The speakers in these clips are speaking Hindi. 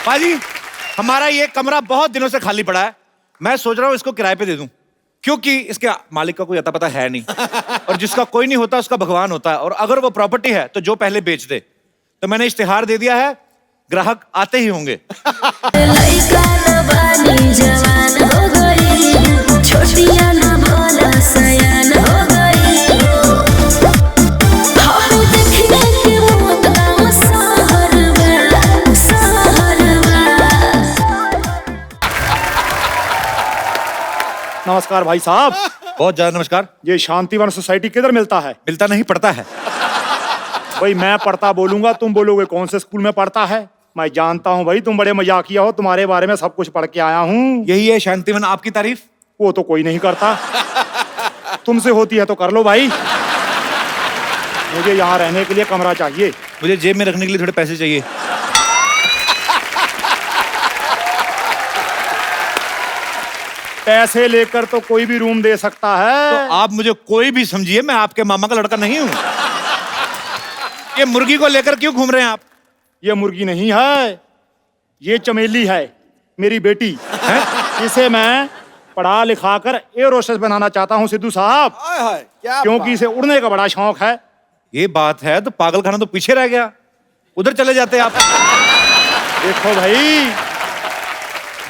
पाजी, हमारा ये कमरा बहुत दिनों से खाली पड़ा है। मैं सोच रहा हूँ इसको किराए पे दे दूं, क्योंकि इसके मालिक का कोई अता पता है नहीं और जिसका कोई नहीं होता उसका भगवान होता है। और अगर वो प्रॉपर्टी है तो जो पहले बेच दे। तो मैंने इश्तिहार दे दिया है, ग्राहक आते ही होंगे। नमस्कार भाई साहब। बहुत ज्यादा नमस्कार। ये शांतिवन सोसाइटी किधर मिलता है? मिलता नहीं, पड़ता है। भाई मैं पढ़ता बोलूंगा, तुम बोलोगे कौन से स्कूल में पढ़ता है। मैं जानता हूँ भाई, तुम बड़े मजाकिया हो, तुम्हारे बारे में सब कुछ पढ़ के आया हूँ। यही है शांतिवन आपकी तारीफ? वो तो कोई नहीं करता। तुमसे होती है तो कर लो भाई। मुझे यहाँ रहने के लिए कमरा चाहिए। मुझे जेब में रखने के लिए थोड़े पैसे चाहिए। पैसे लेकर तो कोई भी रूम दे सकता है। तो आप मुझे कोई भी समझिए, मैं आपके मामा का लड़का नहीं हूँ। ये मुर्गी को लेकर क्यों घूम रहे हैं आप? ये मुर्गी नहीं है, ये चमेली है, मेरी बेटी है। इसे मैं पढ़ा लिखा कर एयर होस्टेस बनाना चाहता हूँ सिद्धू साहब, क्योंकि इसे उड़ने का बड़ा शौक है। ये बात है तो पागलखाना तो पीछे रह गया, उधर चले जाते आप। देखो भाई,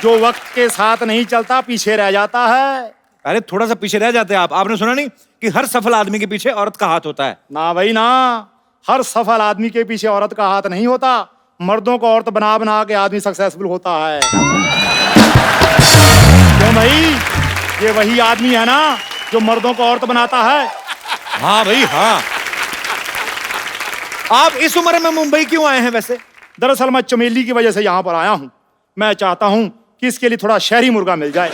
जो वक्त के साथ नहीं चलता पीछे रह जाता है। अरे थोड़ा सा पीछे रह जाते आप। आपने सुना नहीं कि हर सफल आदमी के पीछे औरत का हाथ होता है? ना भाई ना, हर सफल आदमी के पीछे औरत का हाथ नहीं होता। मर्दों को औरत बना बना के आदमी सक्सेसफुल होता है। क्यों भाई, ये वही आदमी है ना जो मर्दों को औरत बनाता है। हाँ भाई हाँ। आप इस उम्र में मुंबई क्यों आए हैं वैसे? दरअसल मैं चमेली की वजह से यहाँ पर आया हूँ। मैं चाहता हूँ कि इसके लिए थोड़ा शहरी मुर्गा मिल जाए।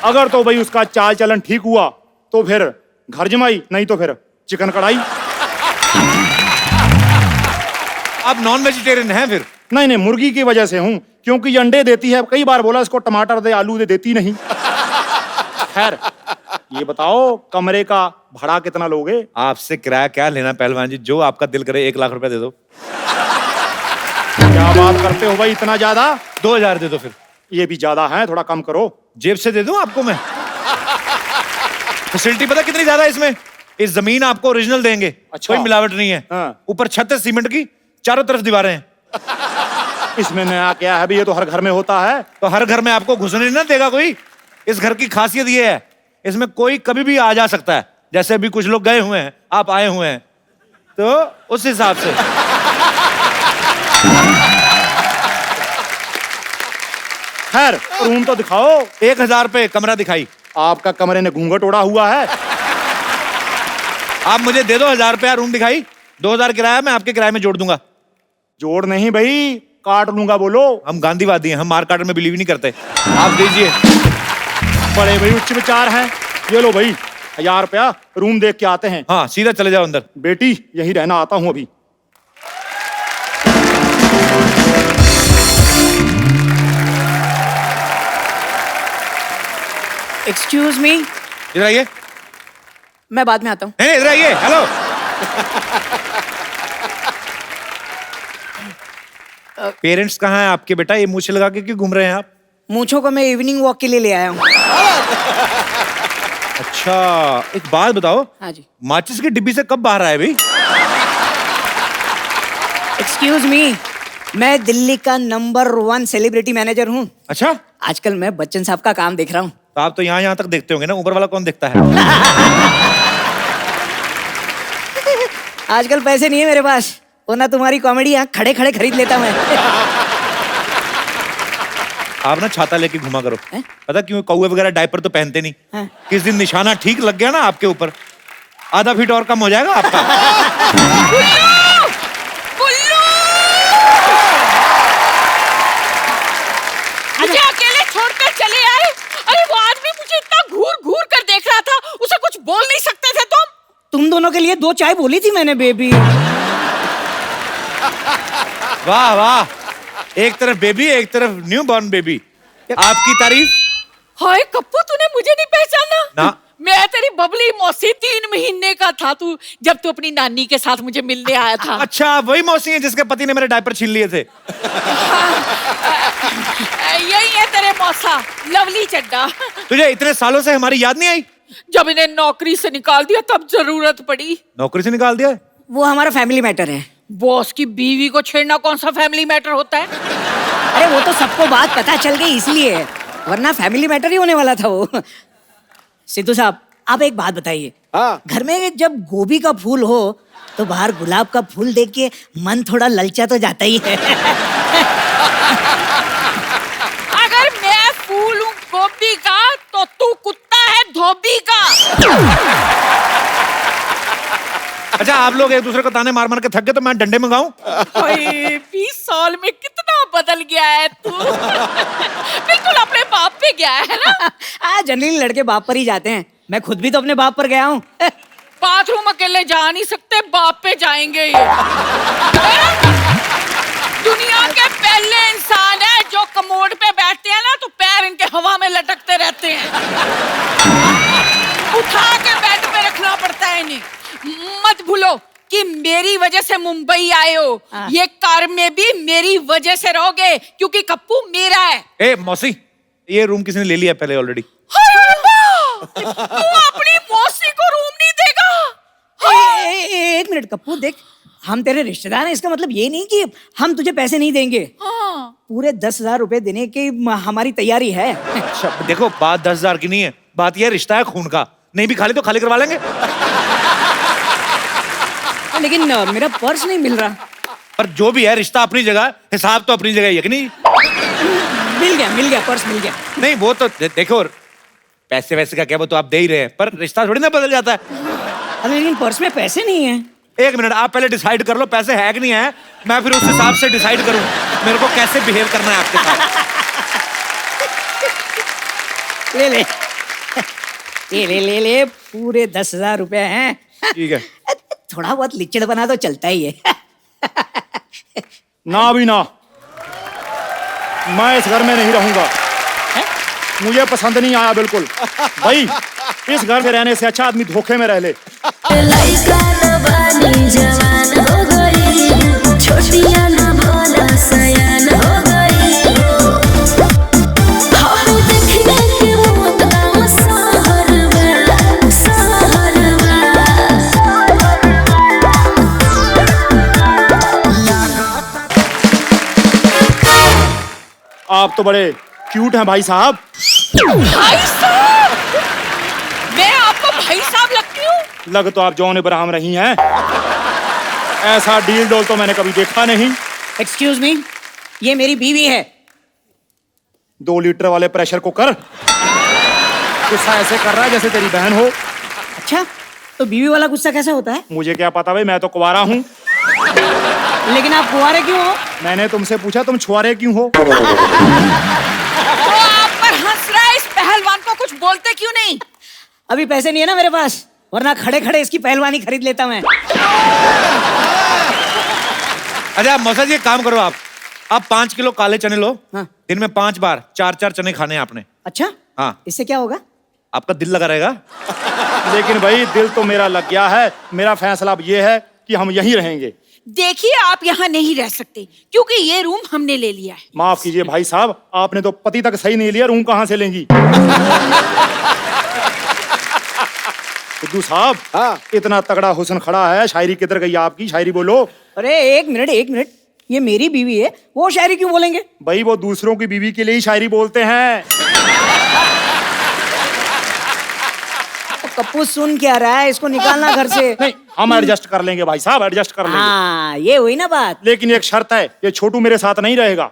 अगर तो भाई उसका चाल चलन ठीक हुआ तो फिर घर जमाई, नहीं तो फिर चिकन कढ़ाई। आप नॉन वेजिटेरियन हैं फिर? नहीं नहीं, मुर्गी की वजह से हूँ, क्योंकि ये अंडे देती है। कई बार बोला इसको टमाटर दे, आलू दे, देती नहीं। खैर ये बताओ, कमरे का भाड़ा कितना लोगे? आपसे किराया क्या लेना पहलवान जी, जो आपका दिल करे 1 लाख रुपया दे दो। क्या बात करते हो भाई, इतना ज्यादा? 2000 दे दो फिर। ये भी ज्यादा है, थोड़ा कम करो। जेब से दे दूं आपको मैं? फैसिलिटी पता कितनी ज्यादा है इसमें? इस जमीन आपको ओरिजिनल देंगे। अच्छा। कोई मिलावट नहीं है। हाँ। ऊपर छत है सीमेंट की, चारों तरफ दीवारें हैं। इसमें नया क्या है भाई, ये तो हर घर में होता है। तो हर घर में आपको घुसने ना देगा कोई। इस घर की खासियत ये है, इसमें कोई कभी भी आ जा सकता है। जैसे अभी कुछ लोग गए हुए हैं, आप आए हुए हैं, तो उस हिसाब से। खैर रूम तो दिखाओ। 1000 पे कमरा दिखाई। आपका कमरे ने घूंघट ओढ़ा हुआ है। आप मुझे दे दो 1000 रुपया, रूम दिखाई। 2000 किराया मैं आपके किराए में जोड़ दूंगा। जोड़ नहीं भाई, काट लूंगा। बोलो। हम गांधीवादी हैं, हम मार काट में बिलीव नहीं करते। आप दीजिए। बड़े भाई उच्च विचार हैं। ये लो भाई 1000 रुपया, रूम देख के आते हैं। हाँ सीधा चले जाओ अंदर। बेटी यही रहना, आता हूँ अभी। एक्सक्यूज मी, इधर आइए। मैं बाद में आता हूँ। नहीं इधर आइए। हेलो। पेरेंट्स कहाँ हैं आपके बेटा? ये मूछें लगा के क्यों घूम रहे हैं आप? मूंछों को मैं इवनिंग वॉक के लिए ले आया हूँ। अच्छा एक बात बताओ। हाँ जी। माचिस की डिब्बी से कब बाहर आए भाई? एक्सक्यूज मी, मैं दिल्ली का नंबर 1 सेलिब्रिटी मैनेजर हूँ। अच्छा, आजकल मैं बच्चन साहब का काम देख रहा हूँ। तो आप तो यहाँ तक देखते होंगे ना, ऊपर वाला कौन देखता है? आजकल पैसे नहीं है मेरे पास, वरना तुम्हारी कॉमेडी यहाँ खड़े खड़े खरीद लेता मैं। आप ना छाता लेके घुमा करो। है? पता क्यों? कौवे वगैरह डायपर तो पहनते नहीं। हाँ। किस दिन निशाना ठीक लग गया ना आपके ऊपर, आधा फीट और कम हो जाएगा आपका। मुझे अकेले छोड़कर चले आए। अरे वो आदमी मुझे इतना घूर घूर कर देख रहा था, उसे कुछ बोल नहीं सकते थे तुम दोनों के लिए 2 चाय बोली थी मैंने बेबी। वाह वाह, एक तरफ बेबी एक तरफ न्यू बॉर्न बेबी। आपकी तारीफ। हाय कप्पू, तूने मुझे नहीं पहचाना? ना। मैं तेरी बबली मौसी 3 महीने का था तू जब तू अपनी नानी के साथ मुझे मिलने आया था। अच्छा, वही मौसी है जिसके पति ने मेरे डायपर छीन लिए थे। यही है तेरे मौसा, लवली चड्डा। तुझे इतने सालों से हमारी याद नहीं आई? जब इन्हें नौकरी से निकाल दिया तब जरूरत पड़ी। नौकरी से निकाल दिया? वो हमारा फैमिली मैटर है। बॉस की बीवी को छेड़ना कौन सा फैमिली मैटर होता है? अरे वो तो सबको बात पता चल गई इसलिए, वरना फैमिली मैटर ही होने वाला था वो। सिद्धू साहब, आप एक बात बताइए। हाँ। घर में जब गोभी का फूल हो तो बाहर गुलाब का फूल देख के मन थोड़ा ललचा तो जाता ही है। अगर मैं फूल हूँ गोभी का तो तू कुत्ता है धोबी का। अच्छा, आप लोग एक दूसरे को ताने मार मार के थक गए तो मैं डंडे मंगाऊं? 20 साल में कितना बदल गया है तू। बिल्कुल अपने बाप पे गया है ना। जनरली लड़के बाप पर ही जाते हैं, मैं खुद भी तो अपने बाप पर गया हूँ। बाथरूम अकेले जा नहीं सकते, बाप पे जाएंगे ये। दुनिया के पहले इंसान है जो कमोड पे बैठते हैं ना तो पैर इनके हवा में लटकते रहते हैं। उठा के बेड पे रखना पड़ता है इन्हें। मत भूलो कि मेरी वजह से मुंबई आए हो, ये कार में भी मेरी वजह से रहोगे क्योंकि कप्पू मेरा है। ए मौसी, ये रूम किसी ने ले लिया पहले ऑलरेडी। तू अपनी मौसी को रूम नहीं देगा? एक मिनट कप्पू, देख हम तेरे रिश्तेदार हैं, इसका मतलब ये नहीं कि हम तुझे पैसे नहीं देंगे। पूरे 10,000 रुपए देने की हमारी तैयारी है। अच्छा देखो, बात 10,000 की नहीं है, बात यह रिश्ता है खून का। नहीं भी खाली तो खाली करवा लेंगे। लेकिन मेरा पर्स नहीं मिल रहा। पर जो भी है, रिश्ता अपनी जगह, हिसाब तो अपनी जगह ही है कि नहीं? मिल गया पर्स मिल गया। नहीं वो तो देखो, पैसे वैसे का क्या, वो तो आप दे ही रहे हैं, पर रिश्ता थोड़ी ना बदल जाता है। अरे लेकिन पर्स में पैसे नहीं है। एक मिनट, आप पहले डिसाइड कर लो पैसे है कि नहीं है, मैं फिर उस हिसाब से डिसाइड करूं मेरे को कैसे बिहेव करना है आपके साथ। ले पूरे 10,000 रुपए हैं। ठीक है। थोड़ा बहुत लिचड़ बना तो चलता ही है। ना भी ना, मैं इस घर में नहीं रहूंगा। मुझे पसंद नहीं आया बिल्कुल। भाई, इस घर में रहने से अच्छा आदमी धोखे में रह ले। लइका न बानी जवान हो गई, छोटिया न भोला सयान हो गई। हम देखने के मौत का सहरवा। आप तो बड़े क्यूट हैं भाई साहब। भाई साहब, मैं आपको भाई साहब लगती हूँ? लग तो आप जौन इब्राहिम रही हैं। ऐसा डील डोल तो मैंने कभी देखा नहीं। एक्सक्यूज मी, ये मेरी बीवी है। 2 लीटर वाले प्रेशर कुकर गुस्सा ऐसे कर रहा है जैसे तेरी बहन हो। अच्छा, तो बीवी वाला गुस्सा कैसे होता है? मुझे क्या पता भाई, मैं तो कुंवारा हूँ। लेकिन आप कुंवारे क्यों हो? मैंने तुमसे पूछा तुम छुआरे क्यों हो। वो आप पर हंस रहा है, इस पहलवान को कुछ बोलते क्यों नहीं? अभी पैसे नहीं है ना मेरे पास, वरना खड़े खड़े इसकी पहलवानी खरीद लेता मैं। अच्छा मौसा जी, एक काम करो, आप 5 किलो काले चने लो। हाँ। दिन में 5 बार 4-4 चने खाने हैं आपने। अच्छा, हाँ। इससे क्या होगा? आपका दिल लगा रहेगा। लेकिन भाई, दिल तो मेरा लग गया है। मेरा फैसला अब ये है कि हम यहीं रहेंगे। देखिए, आप यहाँ नहीं रह सकते क्योंकि ये रूम हमने ले लिया है। माफ कीजिए भाई साहब, आपने तो पति तक सही नहीं लिया, रूम कहाँ से लेंगी। सिद्धू साहब, हाँ। इतना तगड़ा हुस्न खड़ा है, शायरी किधर गई आपकी? शायरी बोलो। अरे एक मिनट, ये मेरी बीवी है, वो शायरी क्यों बोलेंगे? भाई, वो दूसरों की बीवी के लिए ही शायरी बोलते हैं। कप्पू सुन क्या रहा है, इसको निकालना घर से। नहीं, हम एडजस्ट कर लेंगे भाई साहब, एडजस्ट कर लेंगे। हाँ, ये हुई ना बात। लेकिन एक शर्त है, ये छोटू मेरे साथ नहीं रहेगा।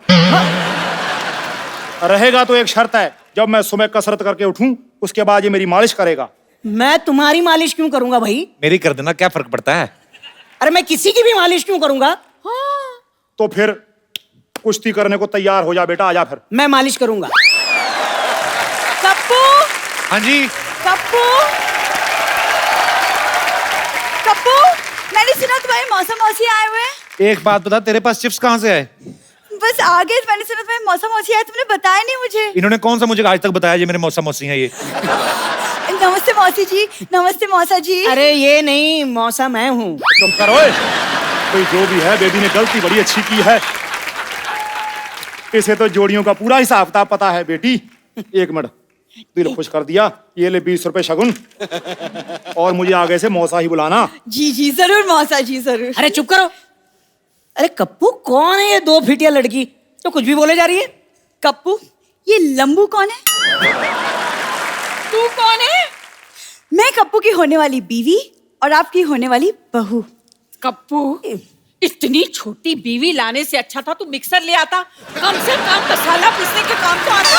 रहेगा तो एक शर्त है, जब मैं सुबह कसरत करके उठूं उसके बाद ये मेरी मालिश करेगा। मैं तुम्हारी मालिश क्यों करूंगा भाई? मेरी कर देना, क्या फर्क पड़ता है। अरे मैं किसी की भी मालिश क्यों करूंगा? तो फिर कुश्ती करने को तैयार हो जा बेटा, आजा फिर। मैं मालिश करूंगा। कप्पू, हाँ जी। कप्पू, कप्पू, मैंने सुना तुम्हारे मौसा मौसी आए हुए हैं। एक बात बता, तेरे पास चिप्स कहाँ से आए? बस आगे मैंने सुना तुम्हारे मौसा मौसी आए, तुमने बताया नहीं मुझे। इन्होंने कौन सा मुझे आज तक बताया ये मेरे मौसा मौसी हैं ये? नमस्ते मौसी जी, नमस्ते मौसा जी। अरे ये नहीं मौसा, मैं हूँ। चुप कर ओए। कोई जो भी है, बेबी ने गलती बड़ी अच्छी की है। इसे तो जोड़ियों का पूरा हिसाब किताब पता है बेटी। एक मिनट, दिल खुश कर दिया। ये ले 20 रुपए शगुन, और मुझे आगे से मौसा ही बुलाना। जी जी जरूर मौसा जी, जरूर। अरे चुप करो। अरे कप्पू, कौन है ये 2 फीटिया लड़की जो कुछ भी बोले जा रही है? कप्पू, ये लंबू कौन है? तू कौन है? मैं कप्पू की होने वाली बीवी और आपकी होने वाली बहू। कप्पू, इतनी छोटी बीवी लाने से अच्छा था तू मिक्सर ले आता, कम से कम मसाला पीसने के काम तो आता।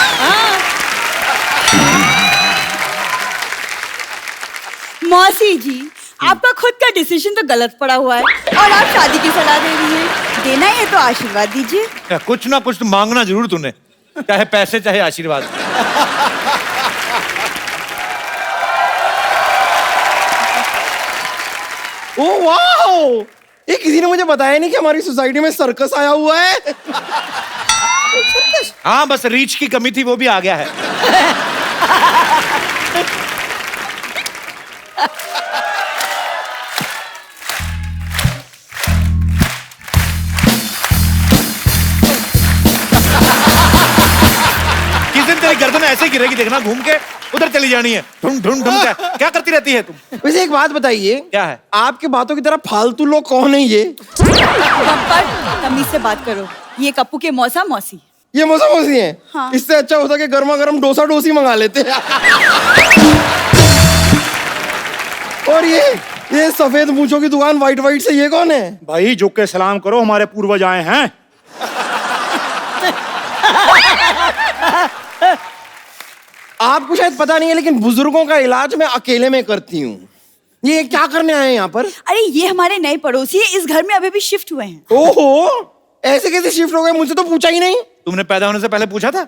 मौसी जी, आपका खुद का डिसीजन तो गलत पड़ा हुआ है और आप शादी की सलाह दे रही हैं। देना है तो आशीर्वाद दीजिए। कुछ ना कुछ तो मांगना जरूर तूने, चाहे पैसे चाहे आशीर्वाद। ओ वाह, ये किसी ने मुझे बताया नहीं कि हमारी सोसाइटी में सर्कस आया हुआ है। हाँ, बस रीच की कमी थी, वो भी आ गया है। किस दिन तेरी गर्दन ऐसे ही गिरेगी, देखना, घूम के उधर चली जानी है। ढूंढ ढूंढ ढूंढ क्या करती रहती है तुम? वैसे एक बात बताइए, क्या है? आपकी बातों की तरह फालतू लोग कौन है ये? बम्पर, तमीज से बात करो। ये कप्पू के मौसा मौसी। ये मौसा मौसी है? हाँ। इससे अच्छा होता कि गर्मा गर्म डोसा डोसी मंगा लेते। और ये सफेद मूंछों की दुकान वाइट वाइट से, ये कौन है? भाई झुक के सलाम करो, हमारे पूर्वज आए हैं। आपको शायद पता नहीं है, लेकिन बुजुर्गों का इलाज मैं अकेले में करती हूँ। ये क्या करने आए हैं यहाँ पर? अरे ये हमारे नए पड़ोसी है, इस घर में अभी भी शिफ्ट हुए हैं। ओहो, ऐसे कैसे शिफ्ट हो गए? मुझसे तो पूछा ही नहीं। तुमने पैदा होने से पहले पूछा था?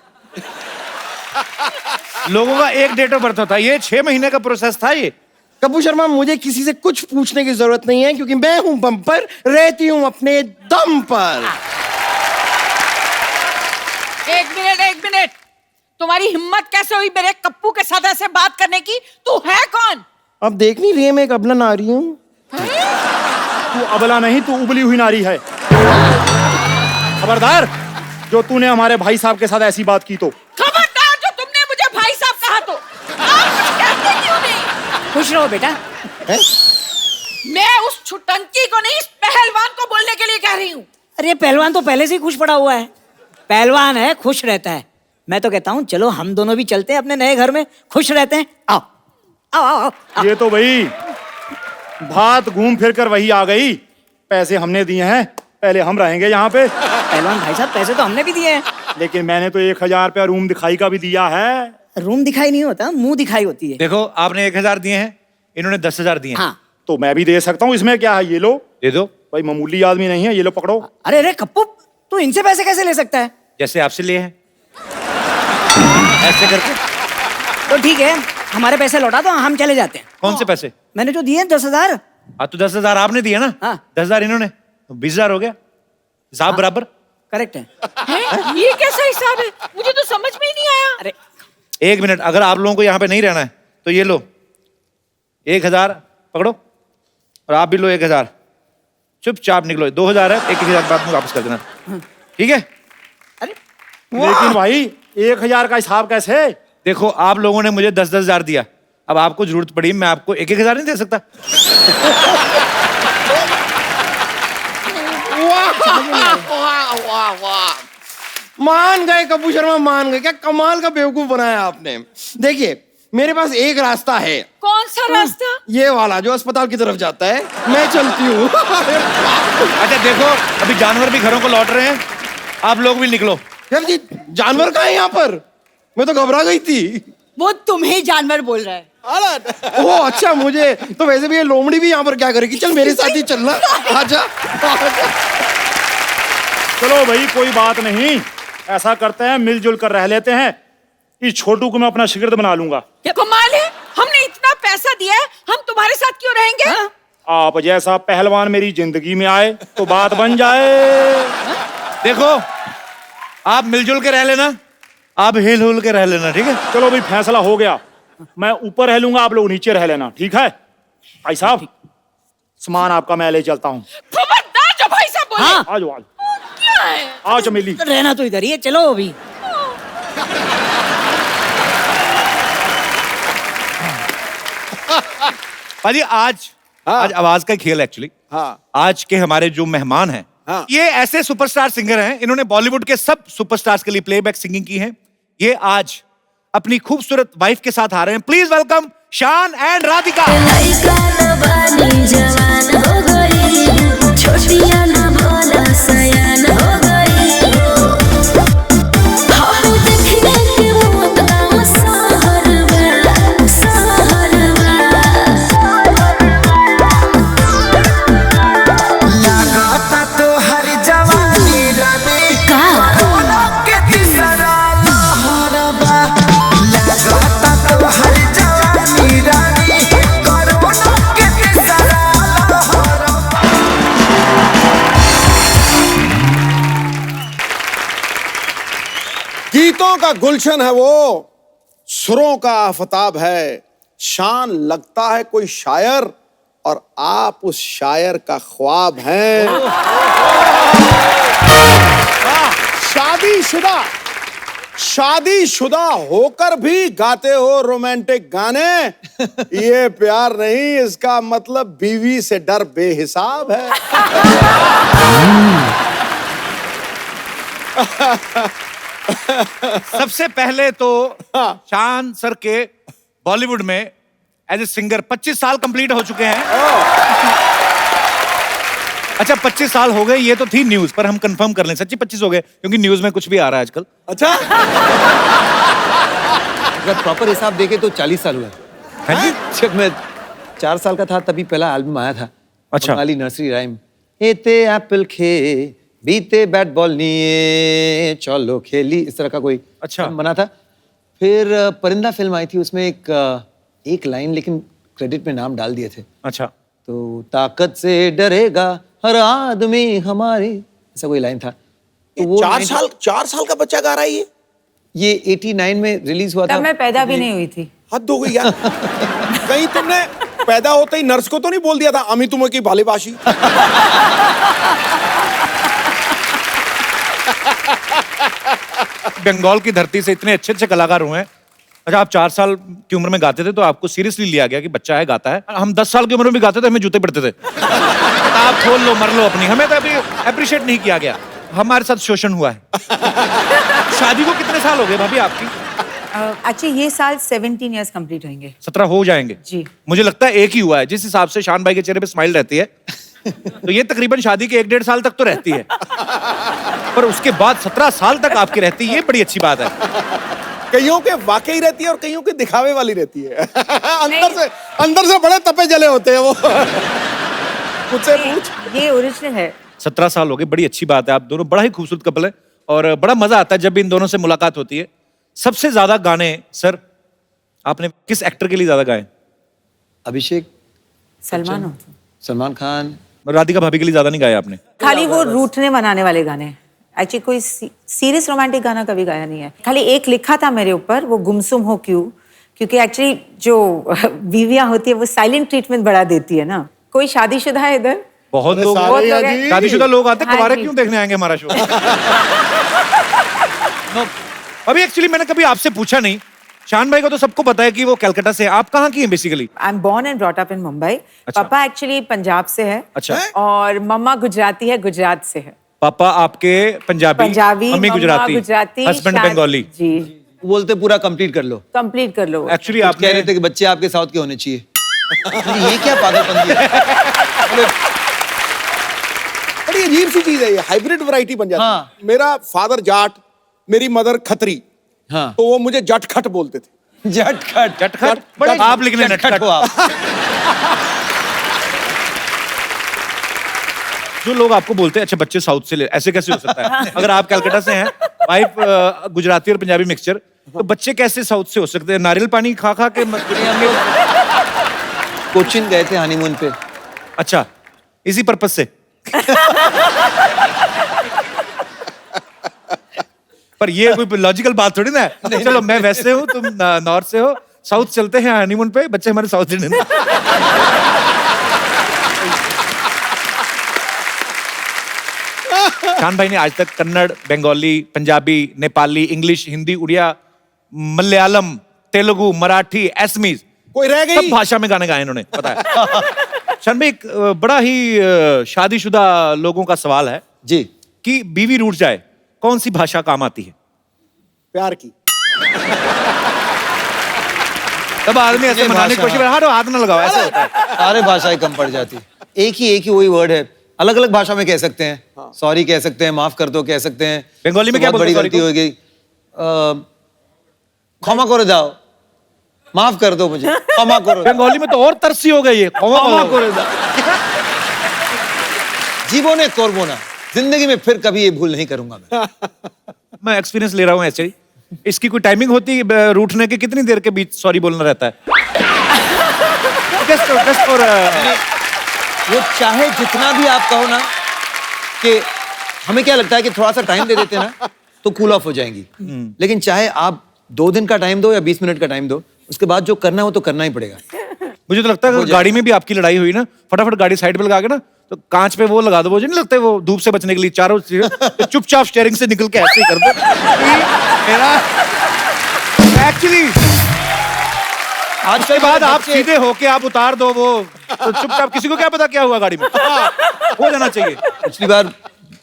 लोगों का एक डेट ऑफ बर्थ होता है, ये 6 महीने का प्रोसेस था ये। कप्पू शर्मा, मुझे किसी से कुछ पूछने की जरूरत नहीं है, क्योंकि मैं हूं बम्पर, रहती हूं अपने दम पर। एक मिनट, तुम्हारी हिम्मत कैसे हुई मेरे कप्पू के साथ ऐसे बात करने की? तू है कौन? अब देख नहीं रही है, मैं एक अबला नारी हूँ। तू अबला नहीं, तू उबली हुई नारी है। खबरदार, जो तूने हमारे भाई साहब के साथ ऐसी बात की तो। खबरदार, जो तुमने मुझे भाई साहब कहा तो। आप कुछ कहते क्यों नहीं? खुश रहो बेटा। मैं उस छुटंकी को नहीं, इस पहलवान को बोलने के लिए कह रही हूँ। अरे पहलवान तो पहले से ही खुश पड़ा हुआ है। पहलवान है, खुश रहता है। मैं तो कहता हूँ चलो हम दोनों भी चलते हैं अपने नए घर में, खुश रहते हैं। आओ आओ आओ, आओ। ये तो भाई बात घूम फिर कर वही आ गई। पैसे हमने दिए हैं, पहले हम रहेंगे यहाँ पे। पहलवान भाई साहब, पैसे तो हमने भी दिए हैं। लेकिन मैंने तो 1000 रुपया रूम दिखाई का भी दिया है। रूम दिखाई नहीं होता, मुंह दिखाई होती है। देखो, आपने 1000 दिए हैं, इन्होंने 10,000 दिए हैं। हाँ। तो मैं भी दे सकता हूँ, इसमें क्या है? ये लो। दे दो। भाई मामूली आदमी नहीं है, ये लो पकड़ो। अरे अरे कप्पू, तू इनसे पैसे कैसे ले सकता है? जैसे आपसे लिए हैं, ऐसे करके। तो ठीक है, हमारे पैसे लौटा दो, हम चले जाते हैं। कौन से पैसे? मैंने जो दिए 10,000। हाँ, तो 10,000 आपने दिए ना। हाँ। 10,000 इन्होंने, तो 20,000 हो गया। हिसाब बराबर। करेक्ट है। हैं? ये कैसा हिसाब है? मुझे तो समझ में ही नहीं आया। अरे 1 मिनट, अगर आप लोगों को यहाँ पे नहीं रहना है तो ये लो 1000 पकड़ो, और आप भी लो 1000। चुपचाप निकलो। 2000 है, 1,000 बाद में वापस कर देना, ठीक है? अरे लेकिन भाई 1000 का हिसाब कैसे? देखो, आप लोगों ने मुझे 10,000 दिया, अब आपको जरूरत पड़ी, मैं आपको 1,000 नहीं दे सकता। मान गए कप्पू शर्मा, मान गए। क्या कमाल का बेवकूफ बनाया आपने। देखिए, मेरे पास एक रास्ता है। कौन सा रास्ता? ये वाला जो अस्पताल की तरफ जाता है। मैं चलती हूँ। अच्छा देखो, अभी जानवर भी घरों को लौट रहे हैं, आप लोग भी निकलो। यार जी, जानवर कहाँ है यहाँ पर? मैं तो घबरा गई थी। वो तुम्हें जानवर बोल रहा है। ओह अच्छा, मुझे तो वैसे भी ये लोमड़ी भी यहाँ पर क्या करेगी। चल मेरे साथ ही चलना। आजा। चलो भाई, कोई बात नहीं, ऐसा करते हैं, मिलजुल कर रह लेते हैं। इस छोटू को मैं अपना शिगिर्द बना लूंगा। क्या कमाल है, हमने इतना पैसा दिया है, हम तुम्हारे साथ क्यों रहेंगे? हाँ? आप जैसा पहलवान मेरी जिंदगी में आए तो बात बन जाए। देखो, आप मिलजुल के रह लेना, आप हिल हुल के रह लेना, ठीक है? चलो भाई, फैसला हो गया। मैं ऊपर रह लूंगा, आप लोग नीचे रह लेना, ठीक है? भाई साहब, सामान आपका मैं ले चलता हूँ। खबरदार जो भाई साहब बोले। हाँ। आ जाओ, आ जाओ। क्या है? आओ चमेली। तो रहना तो इधर ही है, चलो अभी। पाजी आज आवाज का खेल एक्चुअली। आज के हमारे जो मेहमान हैं, ये ऐसे सुपरस्टार सिंगर हैं, इन्होंने बॉलीवुड के सब सुपरस्टार्स के लिए प्लेबैक सिंगिंग की है। ये आज अपनी खूबसूरत वाइफ के साथ आ रहे हैं। प्लीज वेलकम शान एंड राधिका। लइका न बानी जवान हो गई, छोटिया न भोला सयान हो गई। हम देखने के मोत गाँव सहरवा, सहरवा। लगाता तो हर जवानी रानी कोरोना के तीसरा लहरबा। लगाता तो हर जवानी रानी कोरोना के तीसरा लहरबा। गीतों का गुलशन है वो, सुरों का आफताब है। शान लगता है कोई शायर और आप उस शायर का ख्वाब हैं। शादीशुदा होकर भी गाते हो रोमांटिक गाने। ये प्यार नहीं, इसका मतलब बीवी से डर बेहिसाब है। सबसे पहले तो शान सर के बॉलीवुड में एज ए सिंगर 25 साल कंप्लीट हो चुके हैं। अच्छा 25 साल हो गए, ये तो थी न्यूज, पर हम कंफर्म कर लें सच्ची 25 हो गए, क्योंकि न्यूज में कुछ भी आ रहा है आजकल। अच्छा, अगर प्रॉपर हिसाब देखे तो 40 साल हुआ है। जब मैं 4 साल का था तभी पहला एल्बम आया था। अच्छा। Bengali nursery rhyme. एते एप्पल खे बीते बैट बॉल नहीं चलो खेली, इस तरह का कोई अच्छा बना था। फिर परिंदा फिल्म आई थी, उसमें एक लाइन लेकिन क्रेडिट में नाम डाल दिए थे। अच्छा। तो ताकत से डरेगा हर आदमी हमारी, ऐसा कोई लाइन था। तो वो 4 साल का बच्चा गा रहा है ये 89 में रिलीज हुआ था। तब मैं पैदा भी नहीं हुई थी। हद हो गई यार। कहीं तुमने पैदा होते ही नर्स को तो नहीं बोल दिया था अमी तुम्हें की भालीबाशी? बंगाल की धरती से इतने अच्छे अच्छे कलाकार हुए हैं। अच्छा, आप 4 साल की उम्र में गाते थे तो आपको सीरियसली लिया गया कि बच्चा है गाता है। हम 10 साल की उम्र में भी गाते थे, हमें जूते पड़ते थे। आप खोल लो मर लो अपनी, हमें तो अभी अप्रिशिएट नहीं किया गया। हमारे साथ शोषण हुआ है। शादी को कितने साल हो गए भाभी आपकी? एक्चुअली ये साल 17 इयर्स कंप्लीट होंगे। 17 हो जाएंगे जी। मुझे लगता है एक ही हुआ है, जिस हिसाब से शान भाई के चेहरे पे स्माइल रहती है। तो ये तकरीबन शादी के 1-1.5 साल तक तो रहती है, पर उसके बाद 17 साल तक आपकी रहती है, ये बड़ी अच्छी बात है। कईयों के वाकई रहती है और कईयों के दिखावे वाली रहती है। अंदर से बड़े तपे जले होते हैं वो। मुझसे पूछ। ये ओरिजिनल है। 17 साल हो गए, बड़ी अच्छी बात है। आप दोनों बड़ा ही खूबसूरत कपल है और बड़ा मजा आता है जब इन दोनों से मुलाकात होती है। सबसे ज्यादा गाने सर आपने किस एक्टर के लिए ज्यादा गाए? अभिषेक, सलमान खान, राधिका भाभी के लिए ज्यादा नहीं गाए आपने? खाली वो रूठने मनाने वाले गाने। एक्चुअली कोई सीरियस रोमांटिक गाना कभी गाया नहीं है। खाली एक लिखा था मेरे ऊपर, वो गुमसुम हो क्यों, क्योंकि एक्चुअली जो बीवियां होती है वो साइलेंट ट्रीटमेंट बढ़ा देती है ना। कोई शादीशुदा है इधर? बहुत लोग हैं। शादीशुदा लोग आते, हाँ कुंवारे जी। क्यों देखने आएंगे हमारा शो? अभी एक्चुअली मैंने कभी आपसे पूछा नहीं। शान भाई को तो सबको पता है कि वो कलकत्ता से है। आप कहाँ की हैं basically? I am born and brought up in Mumbai. अच्छा। पापा एक्चुअली पंजाब से है। अच्छा। और मम्मा गुजराती है, गुजरात से है। पापा आपके Punjabi, Punjabi, mummy mamma Gujarati, husband शान- बंगाली। जी। बोलते पूरा कंप्लीट कर लो। कंप्लीट कर लो। एक्चुअली आप आप कह रहे थे कि बच्चे आपके साउथ के होने चाहिए। ये क्या पागलपंती है? बड़ी अजीब सी चीज है ये, हाइब्रिड वैरायटी बन जाती है। हाँ। मेरा फादर जाट, मेरी मदर खत्री, हाँ। तो वो मुझे जटखट बोलते थे। जटखट बड़े आप लिखने नटखट हो आप। जो लोग आपको बोलते हैं अच्छा बच्चे साउथ से ले, ऐसे कैसे हो सकता है? अगर आप कलकत्ता से हैं, वाइफ गुजराती और पंजाबी मिक्सचर, तो बच्चे कैसे साउथ से हो सकते हैं? नारियल पानी खा खा के कोचिन गए थे हनीमून पे। अच्छा, इसी पर्पस से। पर ये कोई लॉजिकल बात थोड़ी ना है। चलो मैं वैसे हूँ, तुम नॉर्थ से हो, साउथ चलते हैं हनीमून पे, बच्चे हमारे साउथ इंडियन। शान भाई ने आज तक कन्नड़, बंगाली, पंजाबी, नेपाली, इंग्लिश, हिंदी, उड़िया, मलयालम, तेलुगु, मराठी, असमीज, कोई रह गई? सब भाषा में गाने गाए इन्होंने, पता है। शान भाई, एक बड़ा ही शादीशुदा लोगों का सवाल है जी। कि बीवी रूठ जाए, कौन सी भाषा काम आती है? प्यार की। तब आदमी ऐसे मनाने की कोशिश कर, हाँ हाथ ना लगाओ, ऐसे होता है। सारे भाषाएं कम पड़ जाती। एक ही वही वर्ड है, अलग अलग भाषा में कह सकते हैं। सॉरी कह सकते हैं, माफ कर दो कह सकते हैं। बंगाली में क्या बहुत बोलते बड़ी हैं गलती हो गई, क्षमा कर दाओ, माफ कर दो मुझे, क्षमा करो। बंगाली में तो और तरसी हो गई है, क्षमा कर दाओ। जीवोने कोरबोना, जिंदगी में फिर कभी ये भूल नहीं करूंगा मैं। मैं एक्सपीरियंस ले रहा हूँ ऐसे ही। इसकी कोई टाइमिंग होती है रूठने के, कितनी देर के बीच सॉरी बोलना रहता है? Just for, वो चाहे जितना भी आप कहो ना, कि हमें क्या लगता है कि थोड़ा सा टाइम दे देते ना तो कूल ऑफ हो जाएंगी, लेकिन चाहे आप 2 दिन का टाइम दो या 20 मिनट का टाइम दो, उसके बाद जो करना है वो तो करना ही पड़ेगा। मुझे तो लगता है अगर गाड़ी में भी आपकी लड़ाई हुई ना, फटाफट गाड़ी साइड पे लगा के ना, तो कांच पे वो लगा दो, मुझे नहीं लगता है वो धूप से बचने के लिए चारों तो चुपचाप स्टीयरिंग से निकल के ऐसे ही कर दो। मेरा एक्चुअली आज के बाद आप सीधे होके आप उतार दो वो, तो चुपचाप, किसी को क्या पता क्या हुआ गाड़ी में, हो जाना चाहिए। पिछली बार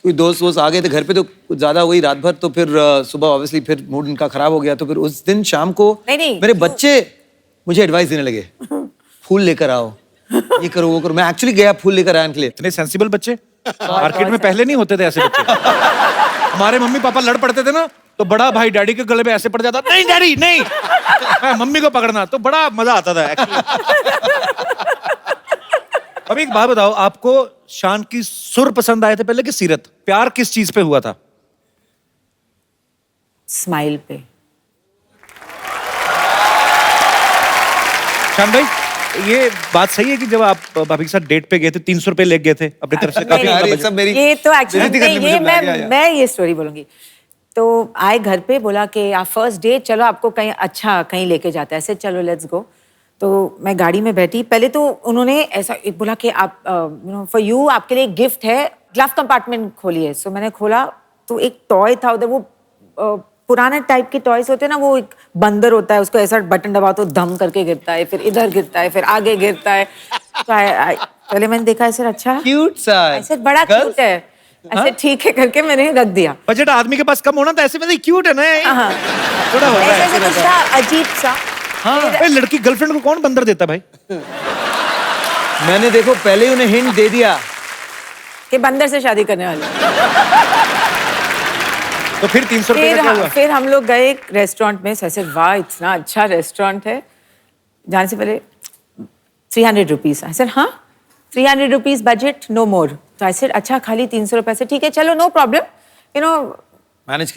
कोई दोस्त आ गए थे घर पे, तो कुछ ज्यादा हुई रात भर, तो फिर सुबह ऑब्वियसली फिर मूड इनका खराब हो गया, तो फिर उस दिन शाम को नहीं, मेरे बच्चे मुझे एडवाइस देने लगे, फूल लेकर आओ, ये करो वो करो। मैं एक्चुअली गया फूल लेकर आया इनके लिए। इतने सेंसिबल बच्चे मार्केट में पहले नहीं होते थे ऐसे बच्चे। हमारे मम्मी पापा लड़ पड़ते थे ना, तो बड़ा भाई डैडी के गले में ऐसे पड़ जाता, नहीं डैडी नहीं, मम्मी को पकड़ना, तो बड़ा मजा आता था एक्चुअली। अब एक बात बताओ, आपको शान की सुर पसंद आए थे पहले कि सीरत? प्यार किस चीज पे हुआ था? स्माइल पे। शान भाई, ये बात सही है कि जब आप भाभी के साथ डेट पे गए थे 300 रुपए ले गए थे अपनी तरफ से? काफी यार, ये सब मेरी ये तो एक्चुअली बेइज्जती करने ये मुझे बुला दिया मैं ये स्टोरी बोलूंगी। तो आए घर पे, बोला कि आप फर्स्ट डेट, चलो आपको कहीं अच्छा कहीं लेके जाता है, ऐसे चलो लेट्स गो। तो मैं गाड़ी में बैठी, पहले तो उन्होंने ऐसा बोला कि आप फॉर यू, आपके लिए एक गिफ्ट है, ग्लव कंपार्टमेंट खोलिए। सो मैंने खोला तो एक टॉय था उधर, वो पुराने टाइप के टॉयज होते हैं ना, वो एक बंदर होता है, उसको ऐसा बटन दबाओ तो धम करके गिरता है, फिर इधर गिरता है, फिर आगे गिरता है। तो पहले मैंने देखा ऐसे, अच्छा क्यूट सा ऐसे बड़ा क्यूट है, ऐसे ठीक है करके मैंने रख दिया। बजट आदमी के पास कम होना था, ऐसे में क्यूट है ना, हाँ, थोड़ा होता है। ऐसे कुछ था अजीब सा। हाँ, भाई लड़की गर्लफ्रेंड को कौन बंदर देता भाई? मैंने देखो पहले ही उन्हें हिंट दे दिया कि बंदर से शादी करने वाले। तो फिर 300 रुपए का क्या हुआ? फिर हम लोग गए एक रेस्टोरेंट में, ऐसे वाह इतना अच्छा रेस्टोरेंट है। जाने से पहले 300 रुपीज। ऐसे हाँ 300 रुपीज बजट, नो मोर। तो ऐसे अच्छा खाली 300 रुपए से ठीक है, चलो no problem, you know manage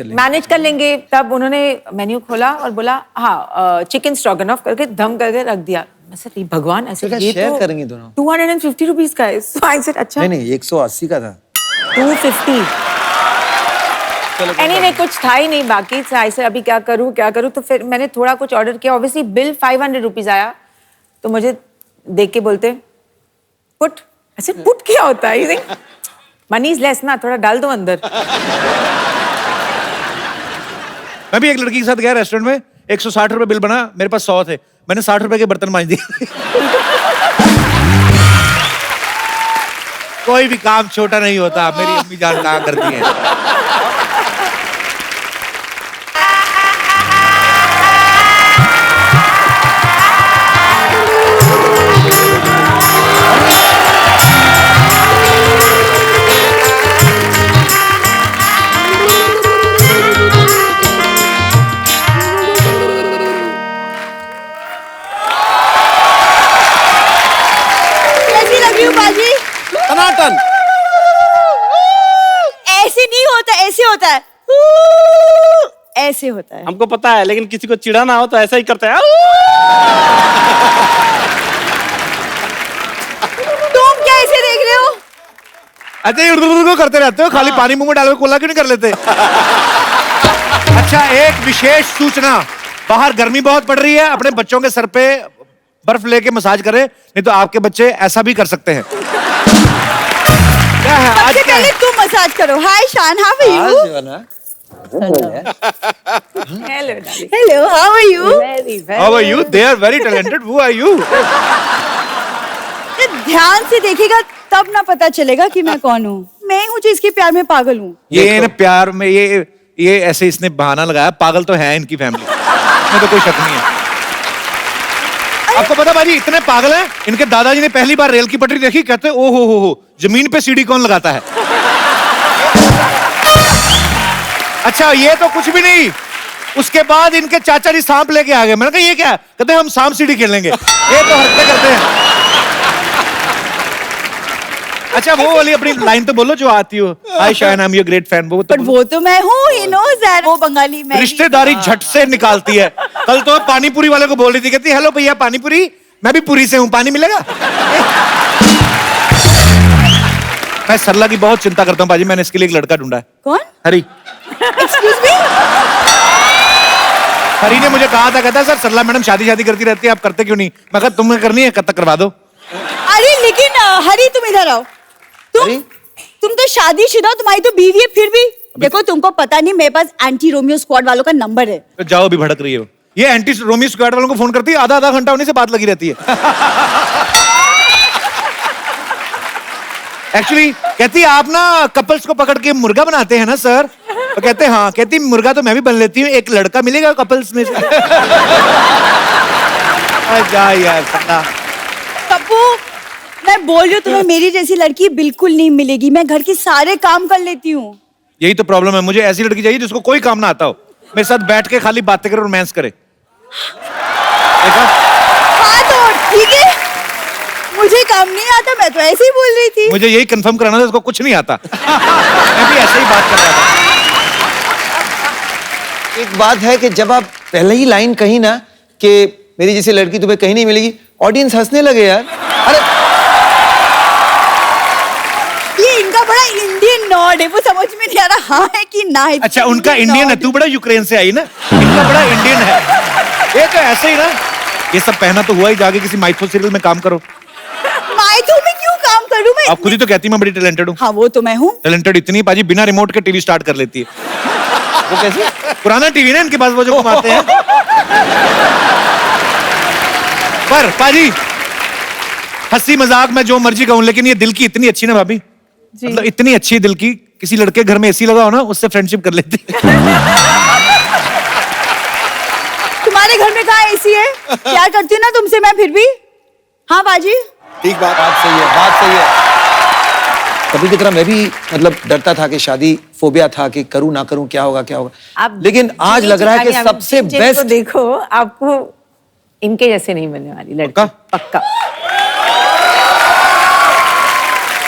कर लेंगे। तब उन्होंने मेन्यू खोला और बोला हाँ चिकन स्ट्रोगनॉफ करके धम करके रख दिया। सर भगवान, ऐसे ये शेयर तो करेंगे दोनों। 250 रुपीज का है। So I said, अच्छा नहीं 180 का था। 250। एनीवे कुछ था ही नहीं बाकी, ऐसे अभी क्या करूं। तो फिर मैंने थोड़ा कुछ ऑर्डर किया, ऑब्वियसली बिल 500 रुपीज आया। तो मुझे देख के बोलते पुट। ऐसे पुट क्या होता है? मनी इज लेस ना, थोड़ा डाल दो अंदर। मैं भी एक लड़की के साथ गया रेस्टोरेंट में, 160 रुपए बिल बना, मेरे पास 100 थे, मैंने 60 रुपए के बर्तन मांज दिए। कोई भी काम छोटा नहीं होता, मेरी अम्मी जान कहा करती है। टनाटन। ऐसे नहीं होता, ऐसे होता है, ऐसे होता है। हमको पता है, लेकिन किसी को चिढ़ाना हो तो ऐसा ही करते हैं। तुम क्या ऐसे देख रहे हो? अच्छा ये उर्दू करते रहते हो, खाली पानी मुंह में डाल के कोला क्यों नहीं कर लेते? अच्छा एक विशेष सूचना, बाहर गर्मी बहुत पड़ रही है, अपने बच्चों के सर पे बर्फ लेके मसाज करें, नहीं तो आपके बच्चे ऐसा भी कर सकते हैं। क्या है आज सबसे क्या पहले है? तुम मसाज करो। हाय शान, हाउ आर आज यू? जो है ना, hello darling. Hello, how are you? Very How are you? They are very talented. Who are you? ध्यान से देखेगा तब ना पता चलेगा कि मैं कौन हूँ। मैं हूँ जो इसके प्यार में पागल हूँ। ये ना प्यार में ये ऐसे इसने बहाना लगाया, पागल तो है इनकी फैमिली में, तो कोई शक नहीं है। आपको पता बाजी इतने पागल हैं, इनके दादाजी ने पहली बार रेल की पटरी देखी, कहते ओ हो जमीन पे सीढ़ी कौन लगाता है। अच्छा ये तो कुछ भी नहीं, उसके बाद इनके चाचा जी सांप लेके आ गए। मैंने कहा ये क्या? कहते हम सांप सीढ़ी खेलेंगे। ये तो हरकतें करते हैं। अच्छा वो वाली अपनी लाइन तो बोलो जो आती हो, hi Shayan I am your great fan. वो तो पर वो तो मैं हूँ, ही नोज़ दैट। वो बंगाली मैं। रिश्तेदारी झट से निकालती है। कल तो पानी पूरी वाले को बोल रही थी, कहती हेलो भैया पानी पूरी, मैं भी पूरी से हूँ, पानी मिलेगा? मैं सरला की बहुत चिंता करता हूँ बाजी, मैंने इसके लिए एक लड़का ढूंढा है। कौन? हरी। Excuse me? हरी ने मुझे कहा था, कहता सर सरला मैडम शादी करती रहती है, आप करते क्यों नहीं? मैं कहा तुम्हें करनी है, कब तक करवा दो। अरे लेकिन हरी तुम इधर आओ। तुम तो शादीशुदा हो, तुम्हारी तो बीवी है, फिर भी देखो तुमको पता नहीं मेरे पास एंटी रोमियो स्क्वाड वालों का नंबर है। तो जाओ अभी भड़क रही है वो। ये एंटी रोमियो स्क्वाड वालों को फोन करती है, आधा घंटा उन्हीं से बात लगी रहती है। एक्चुअली कहती आप ना कपल्स को पकड़ के मुर्गा बनाते हैं ना सर? तो कहते हाँ। कहती मुर्गा तो मैं भी बन लेती हूँ, एक लड़का मिलेगा कपल्स में से। जा यार सन्ना। पप्पू मैं बोल रही हूँ तुम्हें मेरी जैसी लड़की बिल्कुल नहीं मिलेगी। मैं घर के सारे काम कर लेती हूँ। यही तो प्रॉब्लम है, मुझे ऐसी लड़की चाहिए जिसको कोई काम ना आता हो, मेरे साथ बैठ के खाली बातें करे, रोमांस करे। देखा? हाँ तो ठीक है, मुझे काम नहीं आता, मैं तो ऐसे ही बोल रही थी। मुझे यही कंफर्म कराना था, इसको कुछ नहीं आता। मैं भी ऐसे ही बात कर रहा था। एक बात है कि जब आप पहले ही लाइन कही ना कि मेरी जैसी लड़की तुम्हें कहीं नहीं मिलेगी, ऑडियंस हंसने लगे यार। अरे ये इनका बड़ा इंडियन नॉड है, वो समझ में नहीं आ रहा हाँ है कि ना है। अच्छा उनका इंडियन है, तू बड़ा यूक्रेन से आई ना, इनका बड़ा इंडियन है। ये तो ऐसे ही ना, ये सब पहना तो हुआ ही, जाके किसी माइथो सीरियल में काम करो। माइथो में क्यों काम करूं मैं? आप खुद ही तो कहती मैं बड़ी टैलेंटेड हूँ। हाँ वो तो मैं हूँ। टैलेंटेड इतनी पाजी बिना रिमोट के टीवी स्टार्ट कर लेती है। वो कैसे? पुराना टीवी ना इनके पास, वो जो घुमाते हैं। पर पाजी हंसी मजाक में जो मर्जी कहूं, लेकिन ये दिल की इतनी अच्छी ना भाभी, मतलब इतनी अच्छी दिल की, किसी लड़के घर में एसी लगा हो ना उससे फ्रेंडशिप कर लेती। तुम्हारे घर में कहाँ एसी है? प्यार करती हूँ ना तुमसे मैं फिर भी। हाँ बाजी ठीक बात सही है, बात सही है। कभी की तरह मैं भी मतलब डरता था कि शादी फोबिया था कि करूं ना करूं, क्या होगा। आप लेकिन आज लग रहा है कि सबसे बेस्ट। देखो आपको इनके जैसे नहीं मिलने वाली लड़की, पक्का।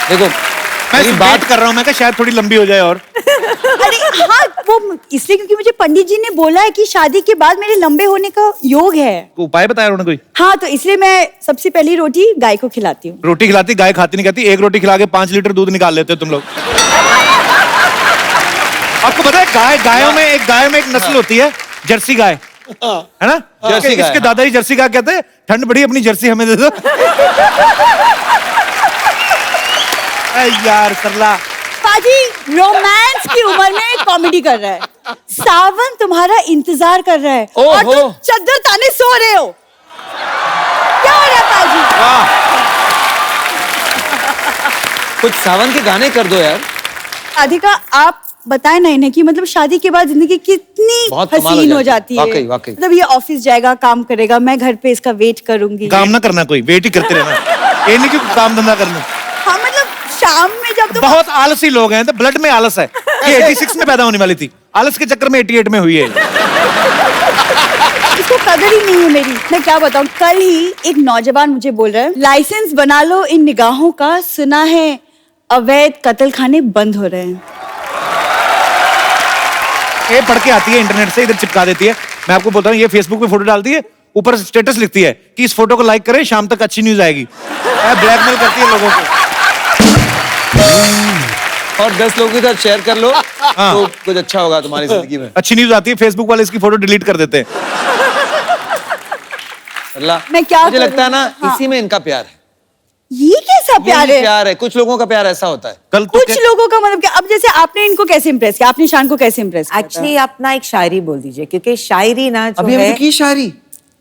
देखो मैं बात कर रहा हूँ, मैं कहा शायद थोड़ी लंबी हो जाए और। अरे हाँ वो इसलिए क्योंकि मुझे पंडित जी ने बोला है कि शादी के बाद मेरे लंबे होने का योग है। उपाय बताया उन्होंने कोई? हाँ तो इसलिए मैं सबसे पहली रोटी गाय को खिलाती हूँ। रोटी खिलाती, गाय खाती नहीं कहती। एक रोटी खिला के 5 लीटर दूध निकाल लेते हो तुम लोग। आपको पता है गायों में एक नस्ल होती है जर्सी गाय, है ना? जर्सी गाय, इसके दादाजी जर्सी गाय कहते हैं, ठंड बड़ी अपनी जर्सी हमें दे दो। यार सरला पाजी रोमांस की उम्र में कॉमेडी कर रहा है। सावन तुम्हारा इंतजार कर रहा है और तुम चद्दर ताने सो रहे हो। क्या हो रहा है पाजी? कुछ सावन के गाने कर दो यार। राधिका आप बताए ना इन्हें कि मतलब शादी के बाद जिंदगी कितनी बहुत कमाल हसीन हो जाती है। वाकई। मतलब ये ऑफिस जाएगा, काम करेगा, मैं घर पे इसका वेट करूंगी। काम ना करना, कोई वेट ही करते रहना। ये नहीं कि काम धंधा करना। हाँ मतलब शाम में जब तुम बहुत आलसी लोग हैं, तो ब्लड में आलस है। ये 86 में पैदा होने वाली थी, आलस के चक्कर में 88 में हुई है। इसको कदर ही नहीं है मेरी। मैं क्या बताऊं, कल ही एक नौजवान मुझे बोल रहा है लाइसेंस बना लो इन निगाहों का, सुना है अवैध कत्ल खाने बंद हो रहे हैं। ये पढ़ के आती है इंटरनेट से, इधर चिपका देती है। मैं आपको बोलता हूँ, ये फेसबुक पे फोटो डालती है, ऊपर स्टेटस लिखती है कि इस फोटो को लाइक करें, शाम तक अच्छी न्यूज आएगी। ब्लैकमेल करती है लोगों को। और 10 लोगों के साथ शेयर कर लो तो कुछ अच्छा होगा तुम्हारी जिंदगी में। अच्छी न्यूज आती है, फेसबुक वाले इसकी फोटो डिलीट कर देते हैं। अल्लाह, मैं क्या मुझे करूं? लगता है ना हाँ। इसी में इनका प्यार है। ये कैसा प्यार यही है? प्यार है। कुछ लोगों का प्यार ऐसा होता है। कल कुछ लोगों का मतलब क्या? अब जैसे आपने इनको कैसे इम्प्रेस किया? आपने शान को कैसे इम्प्रेस किया? एक्चुअली आप ना एक शायरी बोल दीजिए, क्योंकि शायरी ना जो अभी हमने है की शायरी।